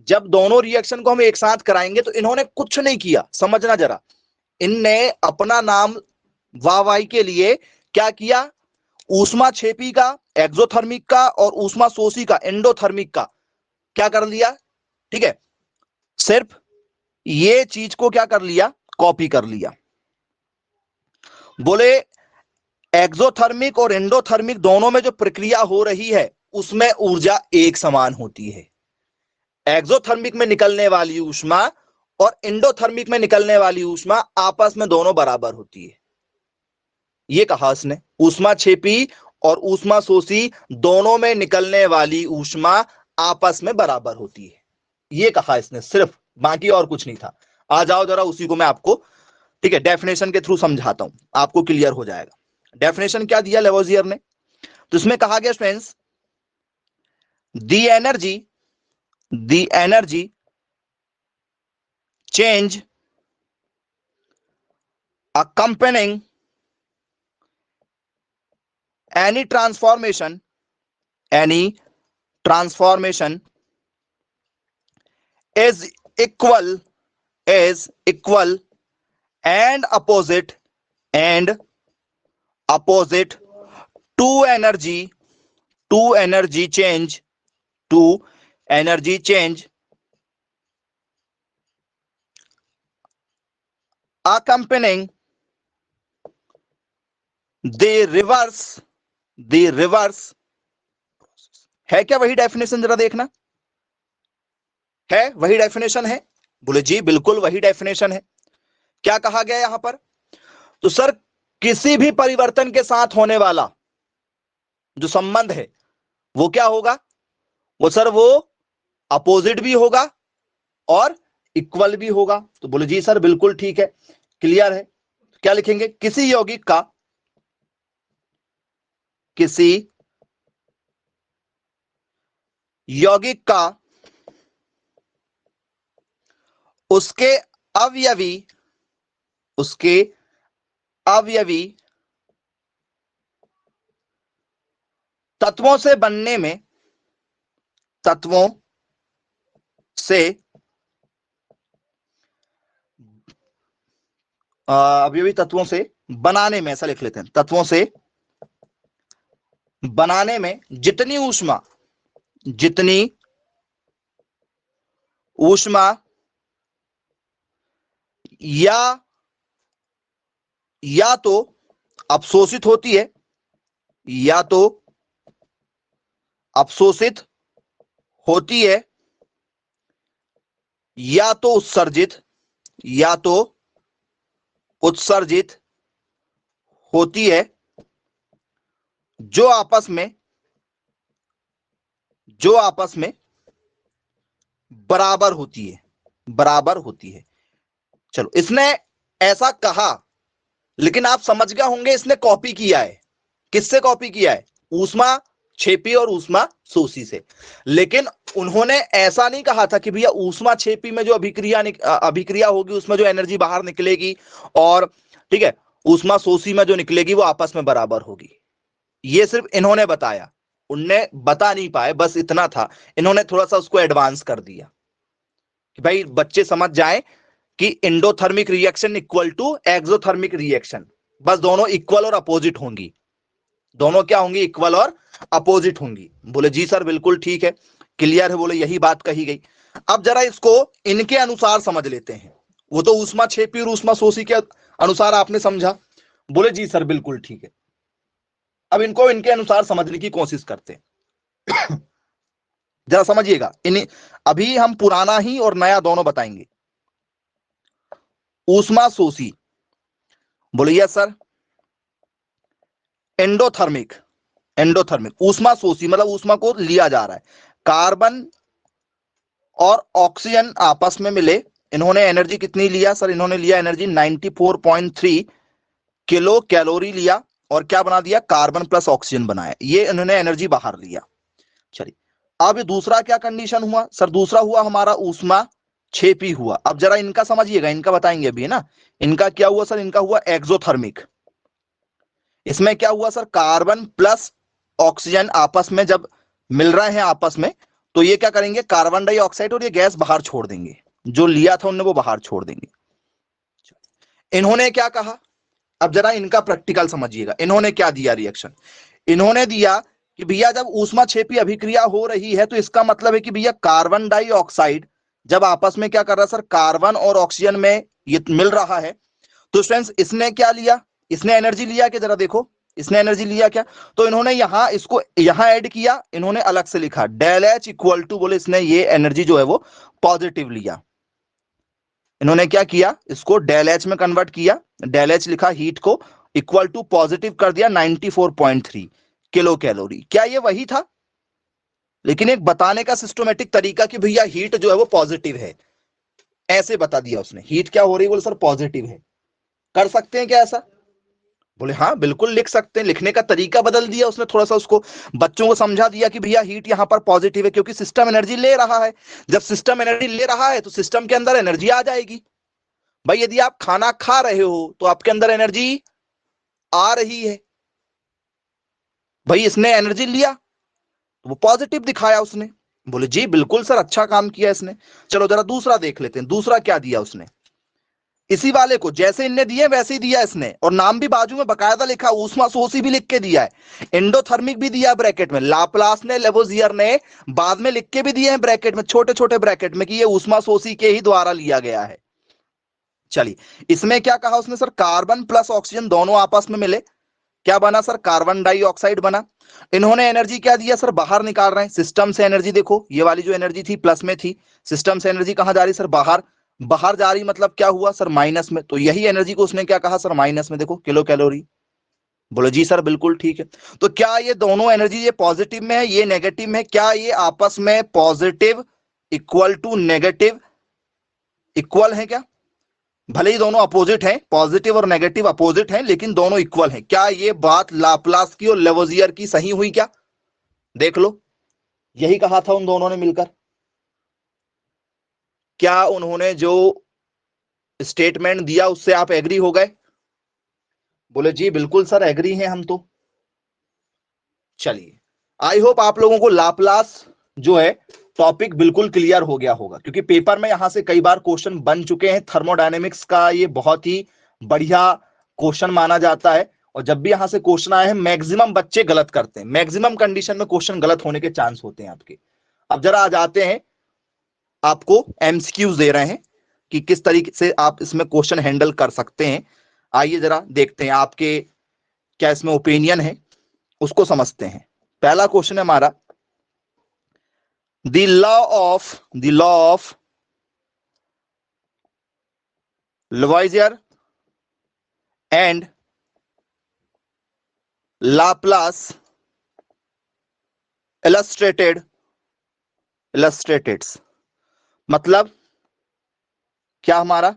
जब दोनों रिएक्शन को हम एक साथ कराएंगे, तो इन्होंने कुछ नहीं किया, समझना जरा। इनने अपना नाम वाहवाही के लिए क्या किया? ऊष्माक्षेपी का, एक्सोथर्मिक का और ऊष्मा शोषी का, एंडोथर्मिक का क्या कर लिया, ठीक है, सिर्फ ये चीज को क्या कर लिया, कॉपी कर लिया। बोले एक्सोथर्मिक और एंडोथर्मिक दोनों में जो प्रक्रिया हो रही है उसमें ऊर्जा एक समान होती है। एक्सोथर्मिक में निकलने वाली ऊष्मा और एंडोथर्मिक में निकलने वाली ऊष्मा आपस में दोनों बराबर होती है। ये कहा इसने, ऊष्माक्षेपी और ऊष्मा शोषी दोनों में निकलने वाली ऊष्मा आपस में बराबर होती है। ये कहा इसने सिर्फ, बाकी और कुछ नहीं था। आ जाओ जरा उसी को मैं आपको, ठीक है, डेफिनेशन के थ्रू समझाता हूं, आपको क्लियर हो जाएगा। डेफिनेशन क्या दिया लेवोजियर ने, तो इसमें कहा गया students, the energy change accompanying any transformation is equal and opposite to energy change accompanying the reverse है क्या वही डेफिनेशन, जरा देखना, है वही डेफिनेशन है? बोले जी बिल्कुल वही डेफिनेशन है। क्या कहा गया यहां पर, तो सर किसी भी परिवर्तन के साथ होने वाला जो संबंध है वो क्या होगा, वो सर वो अपोजिट भी होगा और इक्वल भी होगा। तो बोले जी सर बिल्कुल ठीक है, क्लियर है। क्या लिखेंगे, किसी यौगिक का उसके अवयवी तत्वों से बनने में, अवयवी तत्वों से बनाने में, ऐसा लिख लेते हैं, तत्वों से बनाने में जितनी ऊष्मा या तो अवशोषित होती है या तो उत्सर्जित होती है, जो आपस में बराबर होती है। चलो, इसने ऐसा कहा, लेकिन आप समझ गए होंगे इसने कॉपी किया है। किससे कॉपी किया है? ऊष्माक्षेपी और ऊष्मा शोषी से। लेकिन उन्होंने ऐसा नहीं कहा था कि भैया ऊष्माक्षेपी में जो अभिक्रिया होगी उसमें जो एनर्जी बाहर निकलेगी और ठीक है ऊष्मा शोषी में जो निकलेगी वो आपस में बराबर होगी। ये सिर्फ इन्होंने बताया, उनने बता नहीं पाए, बस इतना था। इन्होंने थोड़ा सा उसको एडवांस कर दिया कि भाई बच्चे समझ जाएं कि endothermic reaction equal to exothermic reaction, बस दोनों इक्वल और अपोजिट होंगी। दोनों क्या होंगी? इक्वल और अपोजिट होंगी। बोले जी सर बिल्कुल ठीक है, क्लियर है। बोले यही बात कही गई। अब जरा इसको इनके अनुसार समझ लेते हैं। वो तो ऊष्माक्षेपी और ऊष्मा शोषी के अनुसार आपने समझा। बोले जी सर बिल्कुल ठीक है। अब इनको इनके अनुसार समझने की कोशिश करते हैं। जरा समझिएगा, अभी हम पुराना ही और नया दोनों बताएंगे। ऊष्मा शोषी, बोले यस सर। एंडोथर्मिक ऊष्मा शोषी मतलब ऊष्मा को लिया जा रहा है। कार्बन और ऑक्सीजन आपस में मिले, इन्होंने एनर्जी कितनी लिया सर? इन्होंने लिया एनर्जी 94.3 किलो कैलोरी लिया और क्या बना दिया? कार्बन प्लस ऑक्सीजन बनाया। ये इन्होंने एनर्जी बाहर लिया। चलिए, अब दूसरा क्या कंडीशन हुआ सर? दूसरा हुआ हमारा ऊष्माक्षेपी हुआ। अब जरा इनका समझिएगा, इनका बताएंगे अभी, है ना। इनका क्या हुआ सर? इनका हुआ एक्सोथर्मिक। इसमें क्या हुआ सर? कार्बन प्लस ऑक्सीजन आपस में जब मिल रहे हैं आपस में, तो ये क्या करेंगे? कार्बन डाइऑक्साइड और ये गैस बाहर छोड़ देंगे, जो लिया था उन्होंने वो बाहर छोड़ देंगे। इन्होंने क्या कहा? अब जरा इनका प्रैक्टिकल समझिएगा। इन्होंने क्या दिया रिएक्शन? इन्होंने दिया कि भैया जब ऊष्माक्षेपी अभिक्रिया हो रही है तो इसका मतलब है कि भैया कार्बन डाइऑक्साइड जब आपस में क्या कर रहा है सर, कार्बन और ऑक्सीजन में ये मिल रहा है। तो स्टूडेंट्स इसने क्या लिया, इसने एनर्जी लिया क्या, जरा देखो इसने एनर्जी लिया क्या। तो इन्होंने यहां इसको यहां ऐड किया, इन्होंने अलग से लिखा डेल एच इक्वल टू, बोले इसने ये एनर्जी जो है वो पॉजिटिव लिया। इन्होंने क्या किया, इसको डेल एच में कन्वर्ट किया, डेल एच लिखा, हीट को इक्वल टू पॉजिटिव कर दिया 94.3 किलो कैलोरी। क्या ये वही था, लेकिन एक बताने का सिस्टमेटिक तरीका कि भैया हीट जो है वो पॉजिटिव है, ऐसे बता दिया उसने। हीट क्या हो रही है, बोले सर पॉजिटिव है। कर सकते हैं क्या ऐसा, बोले हाँ बिल्कुल लिख सकते हैं। लिखने का तरीका बदल दिया उसने थोड़ा सा, उसको बच्चों को समझा दिया कि भैया हीट यहां पर पॉजिटिव है क्योंकि सिस्टम एनर्जी ले रहा है। जब सिस्टम एनर्जी ले रहा है तो सिस्टम के अंदर एनर्जी आ जाएगी। भाई यदि आप खाना खा रहे हो तो आपके अंदर एनर्जी आ रही है। भाई इसने एनर्जी लिया तो वो पॉजिटिव दिखाया उसने। बोले जी बिल्कुल सर, अच्छा काम किया इसने। चलो जरा दूसरा देख लेते हैं, दूसरा क्या दिया उसने। इसी वाले को जैसे इनने दिए वैसे ही दिया इसने, और नाम भी बाजू में बकायदा लिखा, ऊष्मा शोषी भी लिख के दिया है, एंडोथर्मिक भी दिया ब्रैकेट में, लाप्लास ने लेवोजियर ने बाद में लिख के भी दिए हैं ब्रैकेट में, छोटे छोटे ब्रैकेट में, कि ये ऊष्मा शोषी के ही द्वारा लिया गया है। चलिए इसमें क्या कहा उसने सर, कार्बन प्लस ऑक्सीजन दोनों आपस में मिले, क्या बना सर, कार्बन डाइऑक्साइड बना। इन्होंने एनर्जी क्या दिया सर, बाहर निकाल रहे हैं सिस्टम से एनर्जी। देखो ये वाली जो एनर्जी थी प्लस में थी, सिस्टम से एनर्जी कहां जा रही सर, बाहर। बाहर जा रही मतलब क्या हुआ सर, माइनस में। तो यही एनर्जी को उसने क्या कहा सर, माइनस में, देखो किलो कैलोरी। बोले जी सर बिल्कुल ठीक है। तो क्या ये दोनों एनर्जी, ये पॉजिटिव में है ये नेगेटिव में, क्या ये आपस में positive equal to negative equal है क्या। भले ही दोनों अपोजिट हैं, पॉजिटिव और नेगेटिव अपोजिट हैं, लेकिन दोनों इक्वल हैं। क्या ये बात लाप्लास की और लेवोजियर की सही हुई क्या, देख लो। यही कहा था उन दोनों ने मिलकर। क्या उन्होंने जो स्टेटमेंट दिया उससे आप एग्री हो गए, बोले जी बिल्कुल सर एग्री हैं हम तो। चलिए आई होप आप लोगों को लाप्लास जो है टॉपिक बिल्कुल क्लियर हो गया होगा, क्योंकि पेपर में यहां से कई बार क्वेश्चन बन चुके हैं। थर्मोडायनेमिक्स का ये बहुत ही बढ़िया क्वेश्चन माना जाता है, और जब भी यहां से क्वेश्चन आए हैं मैक्सिमम बच्चे गलत करते हैं, मैक्सिमम कंडीशन में क्वेश्चन गलत होने के चांस होते हैं आपके। अब जरा आ जाते हैं, आपको एमसीक्यूज दे रहे हैं कि किस तरीके से आप इसमें क्वेश्चन हैंडल कर सकते हैं। आइए जरा देखते हैं आपके क्या इसमें ओपिनियन है, उसको समझते हैं। पहला क्वेश्चन है हमारा, the law of Lavoisier and Laplace illustrated मतलब क्या हमारा,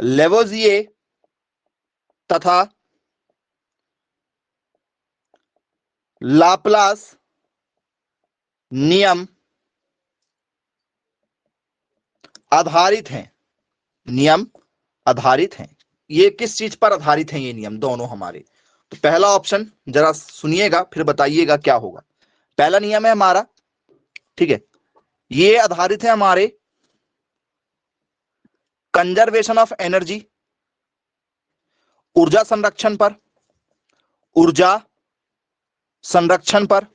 लेवोजिए तथा लाप्लास नियम आधारित हैं, नियम आधारित हैं। ये किस चीज पर आधारित हैं ये नियम दोनों हमारे। तो पहला ऑप्शन जरा सुनिएगा फिर बताइएगा क्या होगा। पहला नियम है हमारा, ठीक है, ये आधारित है हमारे कंजर्वेशन ऑफ एनर्जी, ऊर्जा संरक्षण पर, ऊर्जा संरक्षण पर।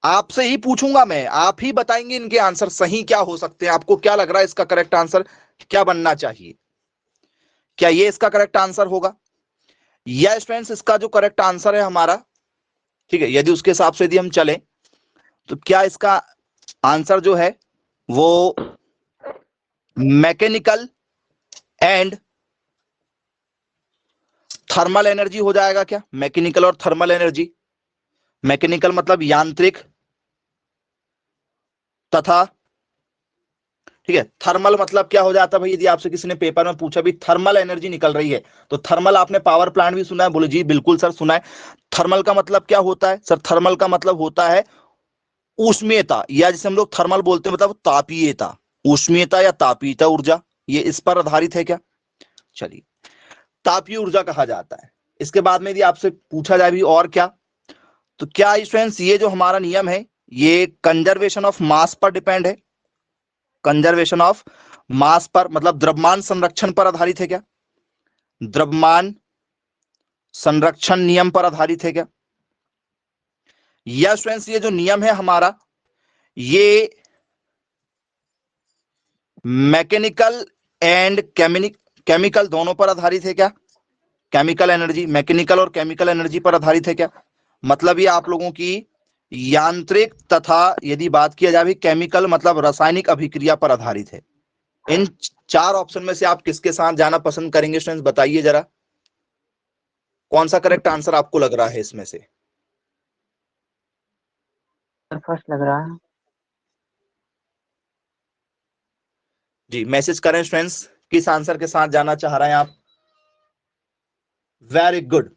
आपसे ही पूछूंगा मैं, आप ही बताएंगे इनके आंसर सही क्या हो सकते हैं। आपको क्या लग रहा है इसका करेक्ट आंसर क्या बनना चाहिए, क्या ये इसका करेक्ट आंसर होगा, या स्टूडेंट्स इसका जो करेक्ट आंसर है हमारा, ठीक है, यदि उसके हिसाब से यदि हम चलें तो क्या इसका आंसर जो है वो मैकेनिकल एंड थर्मल एनर्जी हो जाएगा क्या, मैकेनिकल और थर्मल एनर्जी। मैकेनिकल मतलब यांत्रिक तथा, ठीक है, थर्मल मतलब क्या हो जाता है भाई, यदि आपसे किसी ने पेपर में पूछा भी थर्मल एनर्जी निकल रही है, तो थर्मल आपने पावर प्लांट भी सुना है, बोले जी बिल्कुल सर सुना है। थर्मल का मतलब क्या होता है सर, थर्मल का मतलब होता है ऊष्मीयता, या जिसे हम लोग थर्मल बोलते हैं मतलब तापीयता, ऊष्मीयता या तापीयता ऊर्जा, ये इस पर आधारित है क्या। चलिए तापीय ऊर्जा कहा जाता है। इसके बाद में यदि आपसे पूछा जाए भी और क्या, तो क्या स्टूडेंट्स ये जो हमारा नियम है ये कंजर्वेशन ऑफ मास पर डिपेंड है, कंजर्वेशन ऑफ मास पर मतलब द्रव्यमान संरक्षण पर आधारित है क्या, द्रव्यमान संरक्षण नियम पर आधारित है क्या? या स्टूडेंट्स ये जो नियम है हमारा, ये मैकेनिकल एंड केमिकल दोनों पर आधारित है क्या? केमिकल एनर्जी, मैकेनिकल और केमिकल एनर्जी पर आधारित है क्या? मतलब ये आप लोगों की यांत्रिक तथा यदि बात किया जाए केमिकल मतलब रासायनिक अभिक्रिया पर आधारित है। इन चार ऑप्शन में से आप किसके साथ जाना पसंद करेंगे स्टूडेंट्स, बताइए जरा, कौन सा करेक्ट आंसर आपको लग रहा है इसमें से? फर्स्ट लग रहा है। जी मैसेज करें स्टूडेंट्स, किस आंसर के साथ जाना चाह रहे हैं आप? Very good.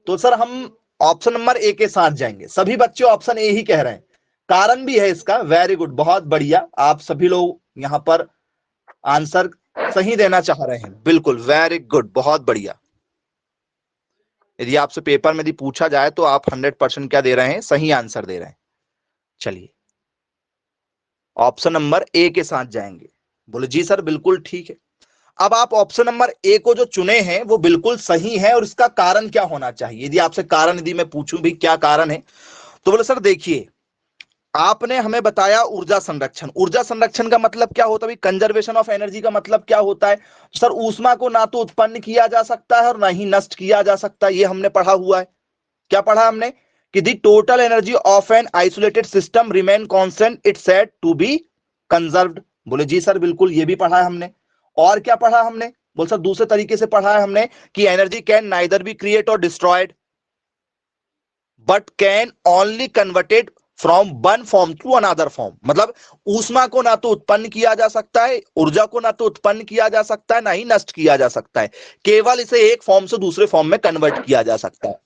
तो सर हम ऑप्शन नंबर ए के साथ जाएंगे। सभी बच्चे ऑप्शन ए ही कह रहे हैं, कारण भी है इसका। वेरी गुड, बहुत बढ़िया, आप सभी लोग यहां पर आंसर सही देना चाह रहे हैं। बिल्कुल, वेरी गुड, बहुत बढ़िया। यदि आपसे पेपर में यदि पूछा जाए तो आप 100% क्या दे रहे हैं? सही आंसर दे रहे हैं। चलिए ऑप्शन नंबर ए के साथ जाएंगे। बोले जी सर बिल्कुल ठीक है। अब आप ऑप्शन नंबर ए को जो चुने हैं वो बिल्कुल सही है, और इसका कारण क्या होना चाहिए? यदि आपसे कारण यदि मैं पूछूं भी क्या कारण है, तो बोले सर देखिए, आपने हमें बताया ऊर्जा संरक्षण। ऊर्जा संरक्षण का मतलब क्या होता है? कंजर्वेशन ऑफ एनर्जी का मतलब क्या होता है? सर ऊष्मा को ना तो उत्पन्न किया जा सकता है और ना ही नष्ट किया जा सकता है, ये हमने पढ़ा हुआ है। क्या पढ़ा हमने? कि the total energy of an isolated system remain constant it said to be conserved. बोले जी सर बिल्कुल, ये भी पढ़ा है हमने। और क्या पढ़ा हमने? बोल सर दूसरे तरीके से पढ़ा है हमने कि energy can neither be create और destroyed but can only converted from one form to another form. मतलब ऊष्मा को ना तो उत्पन्न किया जा सकता है, ऊर्जा को ना तो उत्पन्न किया जा सकता है, ना ही नष्ट किया जा सकता है, केवल इसे एक फॉर्म से दूसरे फॉर्म में कन्वर्ट किया जा सकता है।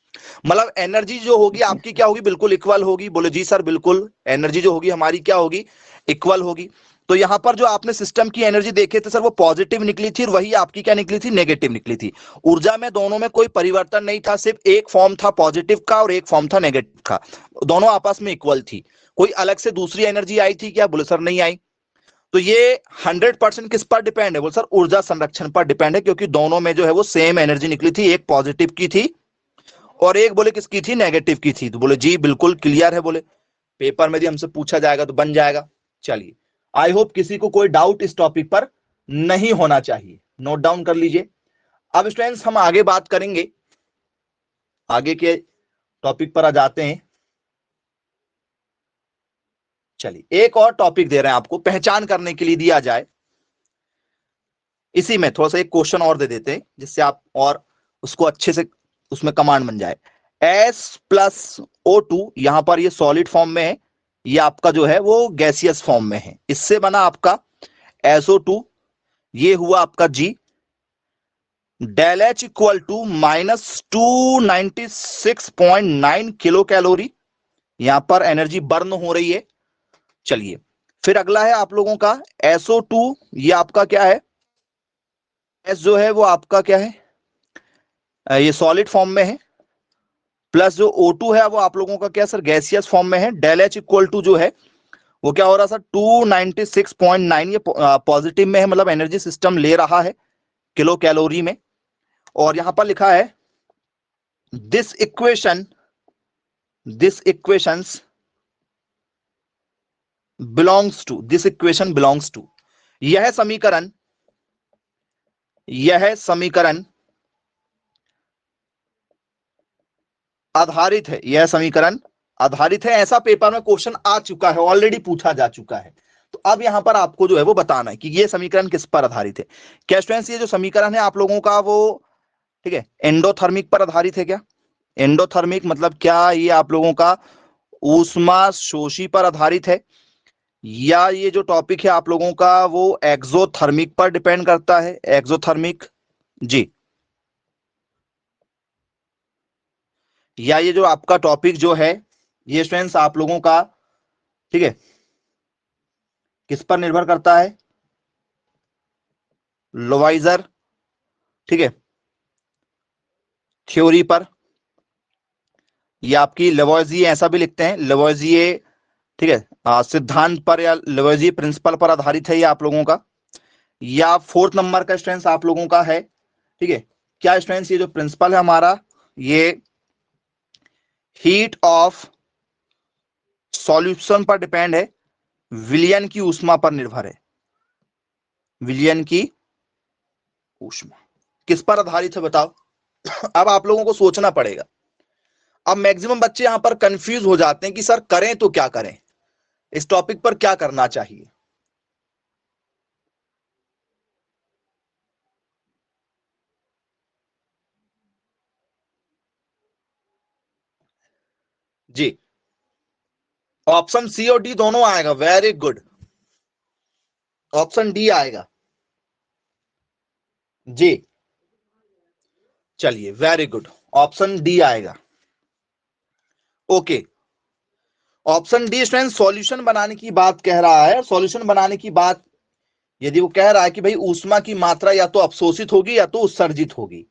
मतलब एनर्जी जो होगी आपकी क्या होगी? बिल्कुल इक्वल होगी। बोले जी सर बिल्कुल, एनर्जी जो होगी हमारी क्या होगी? इक्वल होगी। तो यहां पर जो आपने सिस्टम की एनर्जी देखे थे सर वो पॉजिटिव निकली थी, और वही आपकी क्या निकली थी? नेगेटिव निकली थी। ऊर्जा में दोनों में कोई परिवर्तन नहीं था, सिर्फ एक फॉर्म था पॉजिटिव का और एक फॉर्म था नेगेटिव का। दोनों आपस में इक्वल थी। कोई अलग से दूसरी एनर्जी आई थी क्या? बोले सर नहीं आई। तो ये 100% किस पर डिपेंड है? बोले सर ऊर्जा संरक्षण पर डिपेंड है, क्योंकि दोनों में जो है वो सेम एनर्जी निकली थी, एक पॉजिटिव की थी और एक बोले किसकी थी? नेगेटिव की थी। तो बोले जी बिल्कुल क्लियर है। बोले पेपर में भी हमसे पूछा जाएगा तो बन जाएगा। चलिए, आई होप किसी को कोई डाउट इस टॉपिक पर नहीं होना चाहिए। नोट डाउन कर लीजिए। अब स्टूडेंट्स हम आगे बात करेंगे, आगे के टॉपिक पर आ जाते हैं। चलिए एक और टॉपिक दे रहे हैं आपको, पहचान करने के लिए दिया जाए। इसी में थोड़ा सा एक क्वेश्चन और दे देते हैं जिससे आप और उसको अच्छे से उसमें कमांड बन जाए। S+O2 यहां पर ये सॉलिड फॉर्म में है, ये आपका जो है वो गैसियस फॉर्म में है। इससे बना आपका SO2, ये हुआ आपका G। Del H equal to -296.9 kilo calorie, यहां पर एनर्जी बर्न हो रही है। चलिए फिर अगला है आप लोगों का SO2, ये आपका क्या है? S जो है वो आपका क्या है? ये सॉलिड फॉर्म में है, प्लस जो O2 है वो आप लोगों का क्या सर? गैसियस फॉर्म में है। डेल H इक्वल टू जो है वो क्या हो रहा सर? 296.9, ये पॉजिटिव में है, मतलब एनर्जी सिस्टम ले रहा है किलो कैलोरी में। और यहां पर लिखा है दिस इक्वेशंस बिलोंग्स टू, यह समीकरण आधारित है, यह समीकरण आधारित है। ऐसा पेपर में क्वेश्चन आ चुका है, ऑलरेडी पूछा जा चुका है। तो अब यहां पर आपको जो है वो बताना है कि ये समीकरण किस पर आधारित है। क्या स्टूडेंट्स ये जो समीकरण है आप लोगों का वो ठीक है एंडोथर्मिक पर आधारित है क्या? एंडोथर्मिक मतलब क्या? ये आप लोगों का ऊष्मा शोषी पर आधारित है, या ये जो टॉपिक है आप लोगों का वो एक्सोथर्मिक पर डिपेंड करता है? एक्सोथर्मिक जी, या ये जो आपका टॉपिक जो है ये स्टूडेंट्स आप लोगों का ठीक है किस पर निर्भर करता है? लोवाइजर ठीक है थ्योरी पर, ये आपकी लेवोइजिए ऐसा भी लिखते हैं, लेवोइजिए ठीक है सिद्धांत पर, या लेवोइजिए प्रिंसिपल पर आधारित है ये आप लोगों का। या फोर्थ नंबर का स्टूडेंट्स आप लोगों का है ठीक है क्या स्टूडेंट्स? ये जो प्रिंसिपल है हमारा ये हीट ऑफ सॉल्यूशन पर डिपेंड है, विलयन की ऊष्मा पर निर्भर है। विलयन की ऊष्मा किस पर आधारित है बताओ? अब आप लोगों को सोचना पड़ेगा। अब मैक्सिमम बच्चे यहां पर कंफ्यूज हो जाते हैं कि सर करें तो क्या करें, इस टॉपिक पर क्या करना चाहिए। जी, ऑप्शन सी और डी दोनों आएगा, वेरी गुड, ऑप्शन डी आएगा जी। चलिए वेरी गुड, ऑप्शन डी आएगा। Okay, option dear student solution बनाने की बात कह रहा है। सॉल्यूशन बनाने की बात यदि वो कह रहा है कि भाई ऊष्मा की मात्रा या तो अवशोषित होगी या तो उत्सर्जित होगी,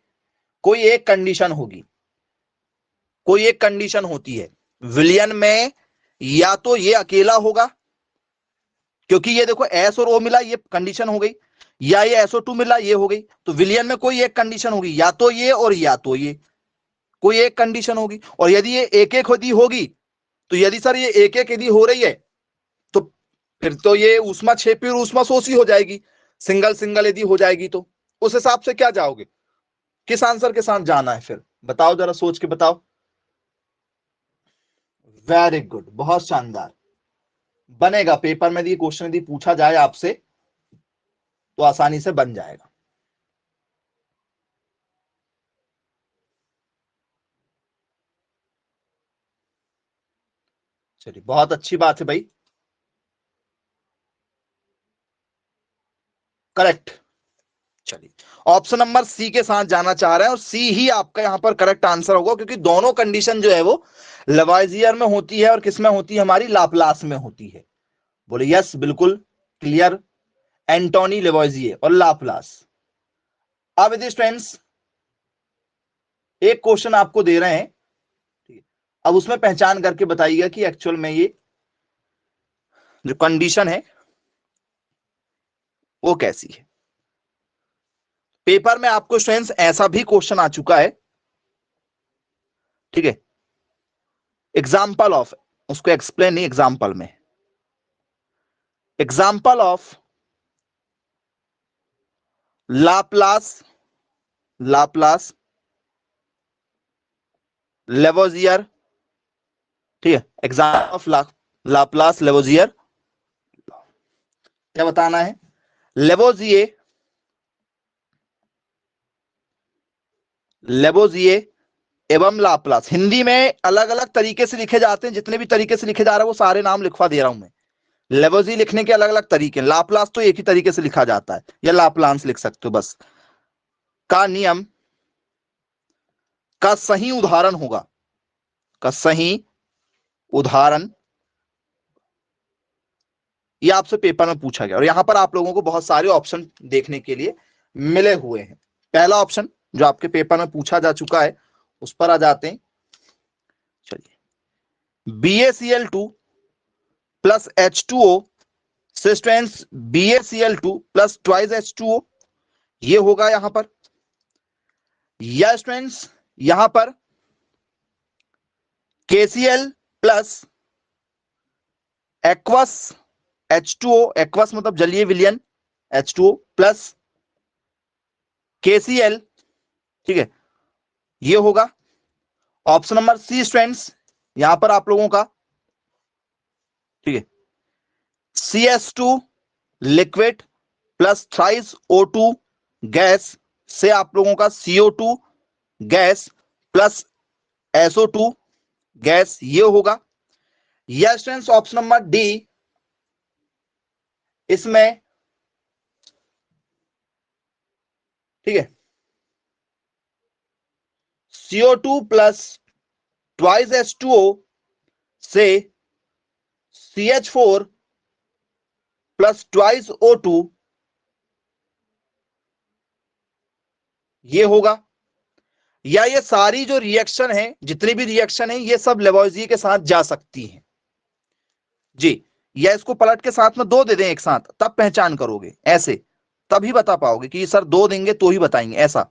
कोई एक कंडीशन होगी, कोई एक कंडीशन होती है। विलयन में या तो ये अकेला होगा, क्योंकि ये देखो एस और ओ मिला, ये कंडीशन हो गई, या ये SO2 मिला, ये हो गई। तो विलयन में कोई एक कंडीशन होगी, या तो ये और या तो ये, कोई एक कंडीशन होगी। और यदि ये एक एक होगी, तो यदि सर ये एक एक यदि हो रही है तो फिर तो ये ऊष्मा क्षेपी और ऊष्मा शोषी हो जाएगी, सिंगल सिंगल यदि हो जाएगी तो उस हिसाब से क्या जाओगे, किस आंसर के साथ जाना है फिर बताओ, जरा सोच के बताओ। वेरी गुड, बहुत शानदार, बनेगा पेपर में यदि क्वेश्चन यदि पूछा जाए आपसे तो आसानी से बन जाएगा। चलिए बहुत अच्छी बात है भाई, करेक्ट। चलिए ऑप्शन नंबर सी के साथ जाना चाह रहे हैं और सी ही आपका यहां पर करेक्ट आंसर होगा, क्योंकि दोनों कंडीशन जो है वो लवाइजियर में होती है और किसमें होती है, हमारी लाप्लास में होती है। बोले यस, बिल्कुल क्लियर, एंटोनी लेवोइजिए और लाप्लास। अब यदि स्टूडेंट्स एक क्वेश्चन आपको दे रहे हैं, अब उसमें पहचान करके बताइएगा कि एक्चुअल में ये जो कंडीशन है वो कैसी है। पेपर में आपको स्टूडेंट्स ऐसा भी क्वेश्चन आ चुका है, ठीक है, एग्जाम्पल ऑफ, उसको एक्सप्लेन नहीं, एग्जाम्पल में, एग्जाम्पल ऑफ लाप्लास लेवोजियर, ठीक है, एग्जाम्पल ऑफ लाप्लास लेवोजियर, क्या बताना है, लेवोजिए एवं लाप्लास। हिंदी में अलग अलग तरीके से लिखे जाते हैं, जितने भी तरीके से लिखे जा रहे हैं वो सारे नाम लिखवा दे रहा हूं मैं। लेवोजी लिखने के अलग अलग तरीके, लाप्लास तो एक ही तरीके से लिखा जाता है, या लाप्लांस लिख सकते हो बस। का नियम का सही उदाहरण होगा, का सही उदाहरण, ये आपसे पेपर में पूछा गया और यहां पर आप लोगों को बहुत सारे ऑप्शन देखने के लिए मिले हुए हैं। पहला ऑप्शन जो आपके पेपर में पूछा जा चुका है उस पर आ जाते हैं। चलिए, BaCl2 प्लस H2O से students BaCl2 plus twice H2O, ये होगा यहां पर, या स्टूडेंट्स यहां पर KCl plus aqueous H2O, aqueous मतलब जलीय विलयन H2O प्लस KCl, ठीक है, ये होगा। ऑप्शन नंबर सी स्टूडेंट्स यहां पर आप लोगों का, ठीक है, CS2 liquid plus thrice O2 gas से आप लोगों का CO2 gas plus SO2 gas, ये होगा। या स्टूडेंट्स ऑप्शन नंबर डी, इसमें, ठीक है, CO2 प्लस ट्वाइस H2O से CH4 प्लस ट्वाइस O2, ये होगा। या ये सारी जो रिएक्शन है, जितनी भी रिएक्शन है, ये सब लेवोइजिए के साथ जा सकती हैं जी। या इसको पलट के साथ में दो दे दें एक साथ, तब पहचान करोगे, ऐसे तभी बता पाओगे कि सर दो देंगे तो ही बताएंगे, ऐसा।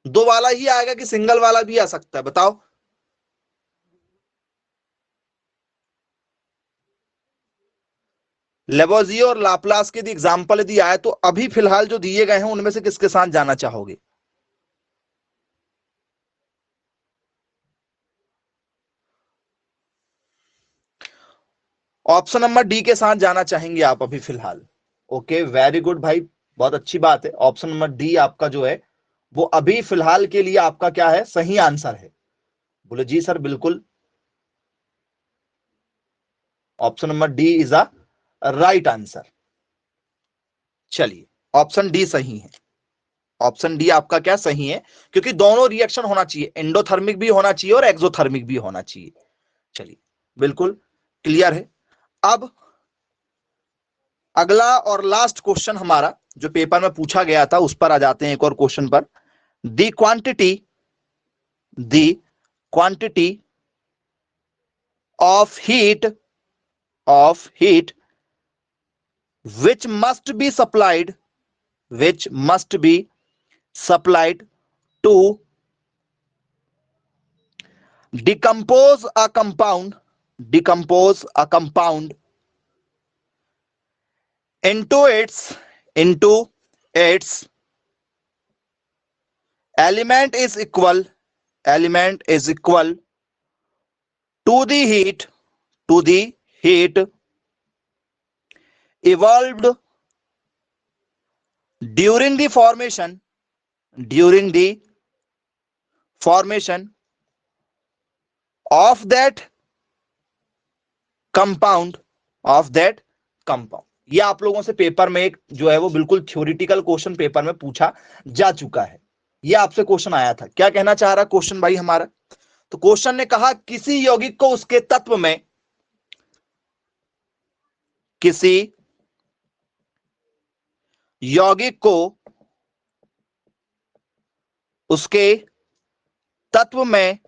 दो वाला ही आएगा कि सिंगल वाला भी आ सकता है, बताओ। लेवोजिए और लाप्लास के यदि एग्जाम्पल यदि आए तो अभी फिलहाल जो दिए गए हैं उनमें से किसके साथ जाना चाहोगे? ऑप्शन नंबर डी के साथ जाना चाहेंगे आप अभी फिलहाल। ओके, वेरी गुड भाई, बहुत अच्छी बात है। ऑप्शन नंबर डी आपका जो है वो अभी फिलहाल के लिए आपका क्या है, सही आंसर है। बोले जी सर बिल्कुल, option number D is a right answer. चलिए, ऑप्शन डी सही है। ऑप्शन डी आपका क्या सही है, क्योंकि दोनों रिएक्शन होना चाहिए, एंडोथर्मिक भी होना चाहिए और एक्सोथर्मिक भी होना चाहिए। चलिए, बिल्कुल क्लियर है। अब अगला और लास्ट क्वेश्चन हमारा जो पेपर में पूछा गया था उस पर आ जाते हैं, एक और क्वेश्चन पर। The quantity of heat which must be supplied to decompose a compound into its element is equal to the heat evolved during the formation of that compound। ये आप लोगों से पेपर में एक जो है वो बिल्कुल थ्योरेटिकल क्वेश्चन पेपर में पूछा जा चुका है। ये आपसे क्वेश्चन आया था। क्या कहना चाह रहा क्वेश्चन भाई हमारा? तो क्वेश्चन ने कहा किसी यौगिक को उसके तत्व में उसके तत्व में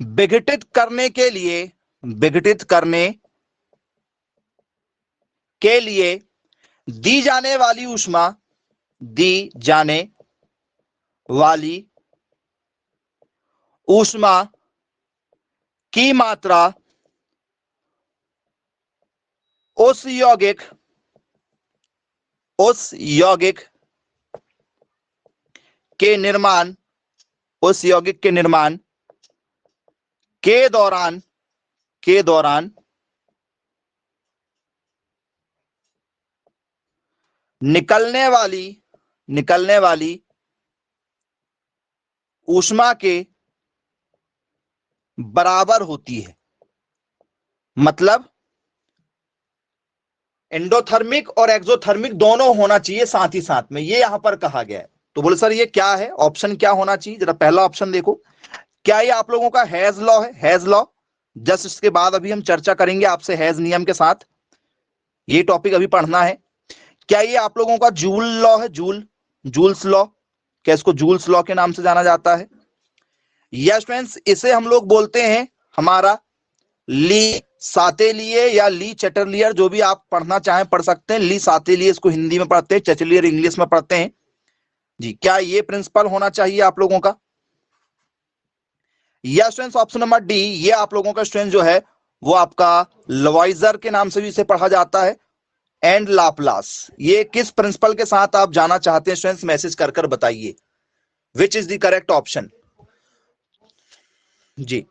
विघटित करने के लिए दी जाने वाली ऊष्मा की मात्रा उस यौगिक के निर्माण के दौरान निकलने वाली ऊष्मा के बराबर होती है। मतलब एंडोथर्मिक और एक्सोथर्मिक दोनों होना चाहिए साथ ही साथ में, ये यहां पर कहा गया है। तो बोले सर ये क्या है, ऑप्शन क्या होना चाहिए? जरा पहला ऑप्शन देखो, क्या ये आप लोगों का हेज लॉ है? हेज लॉ, जस्ट इसके बाद अभी हम चर्चा करेंगे आपसे हेज नियम के साथ, ये टॉपिक अभी पढ़ना है। क्या ये आप लोगों का जूल लॉ है? जूल्स लॉ, क्या इसको जूल्स लॉ के नाम से जाना जाता है? यस फ्रेंड्स, इसे हम लोग बोलते हैं हमारा ली सातेलिए या ली चैटरलियर, जो भी आप पढ़ना चाहें पढ़ सकते हैं। ली सातेलिए इसको हिंदी में पढ़ते हैं, चैटरलियर इंग्लिश में पढ़ते हैं जी। क्या ये प्रिंसिपल होना चाहिए आप लोगों का? Yes students, option number D, ये आप लोगों का स्टूडेंट जो है वो आपका लवाइजर के नाम से भी इसे पढ़ा जाता है, एंड लाप्लास। ये किस प्रिंसिपल के साथ आप जाना चाहते हैं स्टूडेंट्स? मैसेज कर बताइए which is the correct option जी।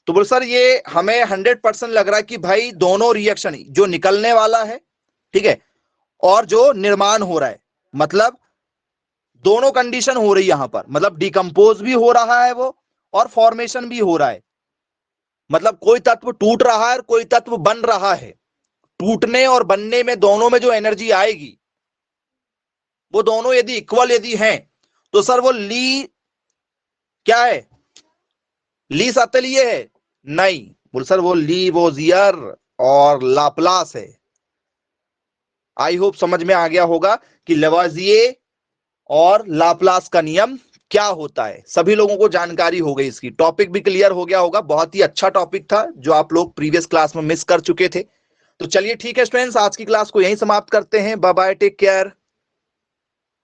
तो बोल सर ये हमें 100% लग रहा है कि भाई दोनों रिएक्शन, जो निकलने वाला है ठीक है और जो निर्माण हो रहा है, मतलब दोनों कंडीशन हो रही है यहां पर। मतलब डिकम्पोज भी हो रहा है वो और फॉर्मेशन भी हो रहा है। मतलब कोई तत्व टूट रहा है और कोई तत्व बन रहा है। टूटने और बनने में दोनों में जो एनर्जी आएगी वो दोनों यदि इक्वल यदि हैं तो सर वो ली क्या है? ली सातेलिए है? नहीं बोल सर, वो लीवोजियर और लाप्लास है। आई होप समझ में आ गया होगा कि लेवोजिए और लाप्लास का नियम क्या होता है। सभी लोगों को जानकारी हो गई, इसकी टॉपिक भी क्लियर हो गया होगा। बहुत ही अच्छा टॉपिक था जो आप लोग प्रीवियस क्लास में मिस कर चुके थे। तो चलिए ठीक है स्टूडेंट्स, आज की क्लास को यहीं समाप्त करते हैं। Bye bye, take care.